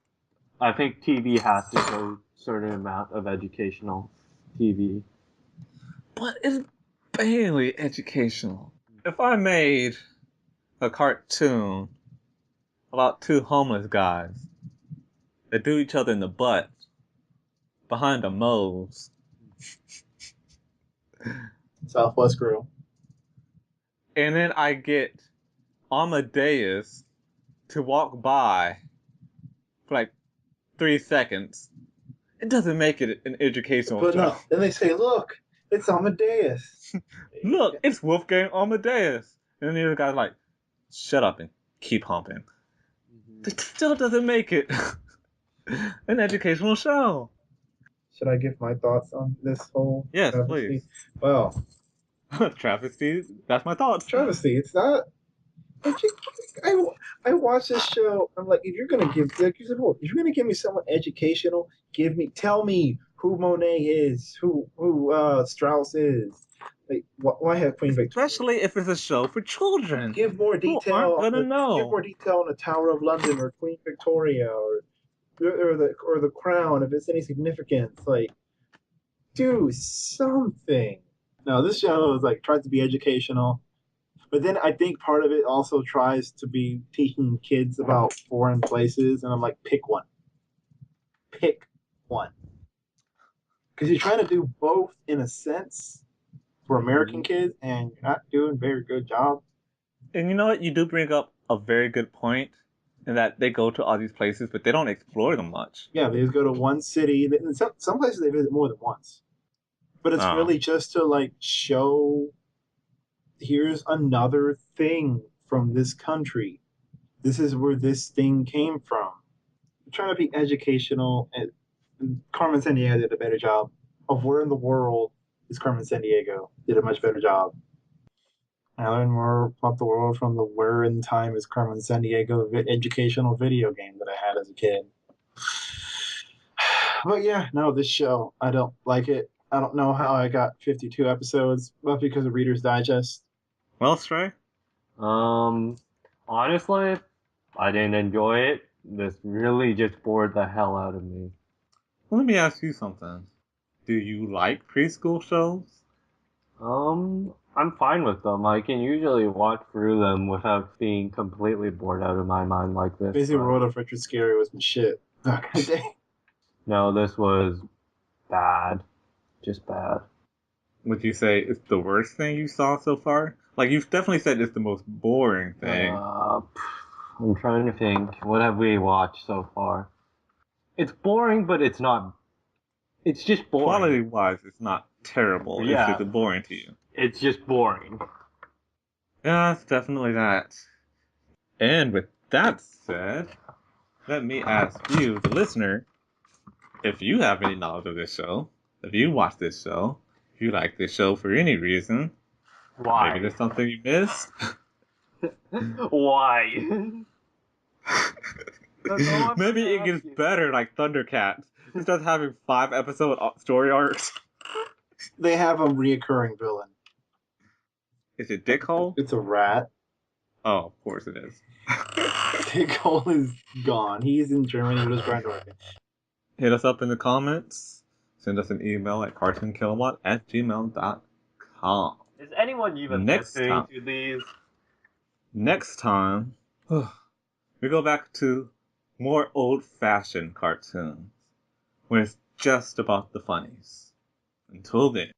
I think TV has to show a certain amount of educational TV. But it's barely educational. If I made a cartoon about two homeless guys that do each other in the butt behind a Moe's, Southwest Grill. and then I get Amadeus to walk by for like 3 seconds, it doesn't make it an educational But show. no, then they say, look, it's Amadeus. Look, it's Wolfgang Amadeus. And then the other guy's like, shut up and keep humping. Mhm. It still doesn't make it an educational show. Should I give my thoughts on this whole Yes, travesty? please. Well, Travesty, that's my thoughts. travesty. It's not. I, I watch this show. I'm like, if you're gonna give, like you said before, if you're gonna give me someone educational, tell me who Monet is, who Strauss is. Like, why have Queen Victoria? Especially if it's a show for children Give more who detail aren't on gonna give more know. detail on the Tower of London or Queen Victoria or the Crown if it's any significance. Like, do something. No, this show is like tries to be educational, but then I think part of it also tries to be teaching kids about foreign places, and I'm like, pick one, because you're trying to do both in a sense for American Mhm. kids, and you're not doing a very good job. And you know what? You do bring up a very good point in that they go to all these places, but they don't explore them much. Yeah, they just go to one city. And some places they visit more than once, but it's Oh. really just to like show here's another thing from this country. This is where this thing came from. I'm trying to be educational, and Carmen Sandiego did a better job of where in the world is Carmen Sandiego. Did a much better job. I learned more about the world from the Where in Time is Carmen Sandiego educational video game that I had as a kid. But yeah, no, this show, I don't like it. I don't know how I got 52 episodes, but because of Reader's Digest. Well, Stray? Um, honestly, I didn't enjoy it. This really just bored the hell out of me. Let me ask you something. Do you like preschool shows? I'm fine with them. I can usually watch through them without being completely bored out of my mind like this. Basically, but World of Richard Scary was my shit back in the day. No, this was bad. Just bad. Would you say it's the worst thing you saw so far? Like, you've definitely said it's the most boring thing. I'm trying to think. What have we watched so far? It's boring, but it's not. It's just boring. Quality-wise, it's not terrible. It's Yeah. just boring to you. It's just boring. Yeah, it's definitely that. And with that said, let me ask you, the listener, if you have any knowledge of this show, if you watch this show, if you like this show for any reason, Why? maybe there's something you missed. Why? That's all I'm Maybe gonna it gets ask you. better like Thundercats. It starts having 5-episode story arcs. They have a reoccurring villain. Is it Dickhole? It's a rat. Oh, of course it is. Dickhole is gone. He's in Germany with his granddaughter. Hit us up in the comments. Send us an email at cartoonkilowatt@gmail.com. Is anyone even Next listening time. to these? Next time, we go back to more old-fashioned cartoons, where it's just about the funnies. Until then.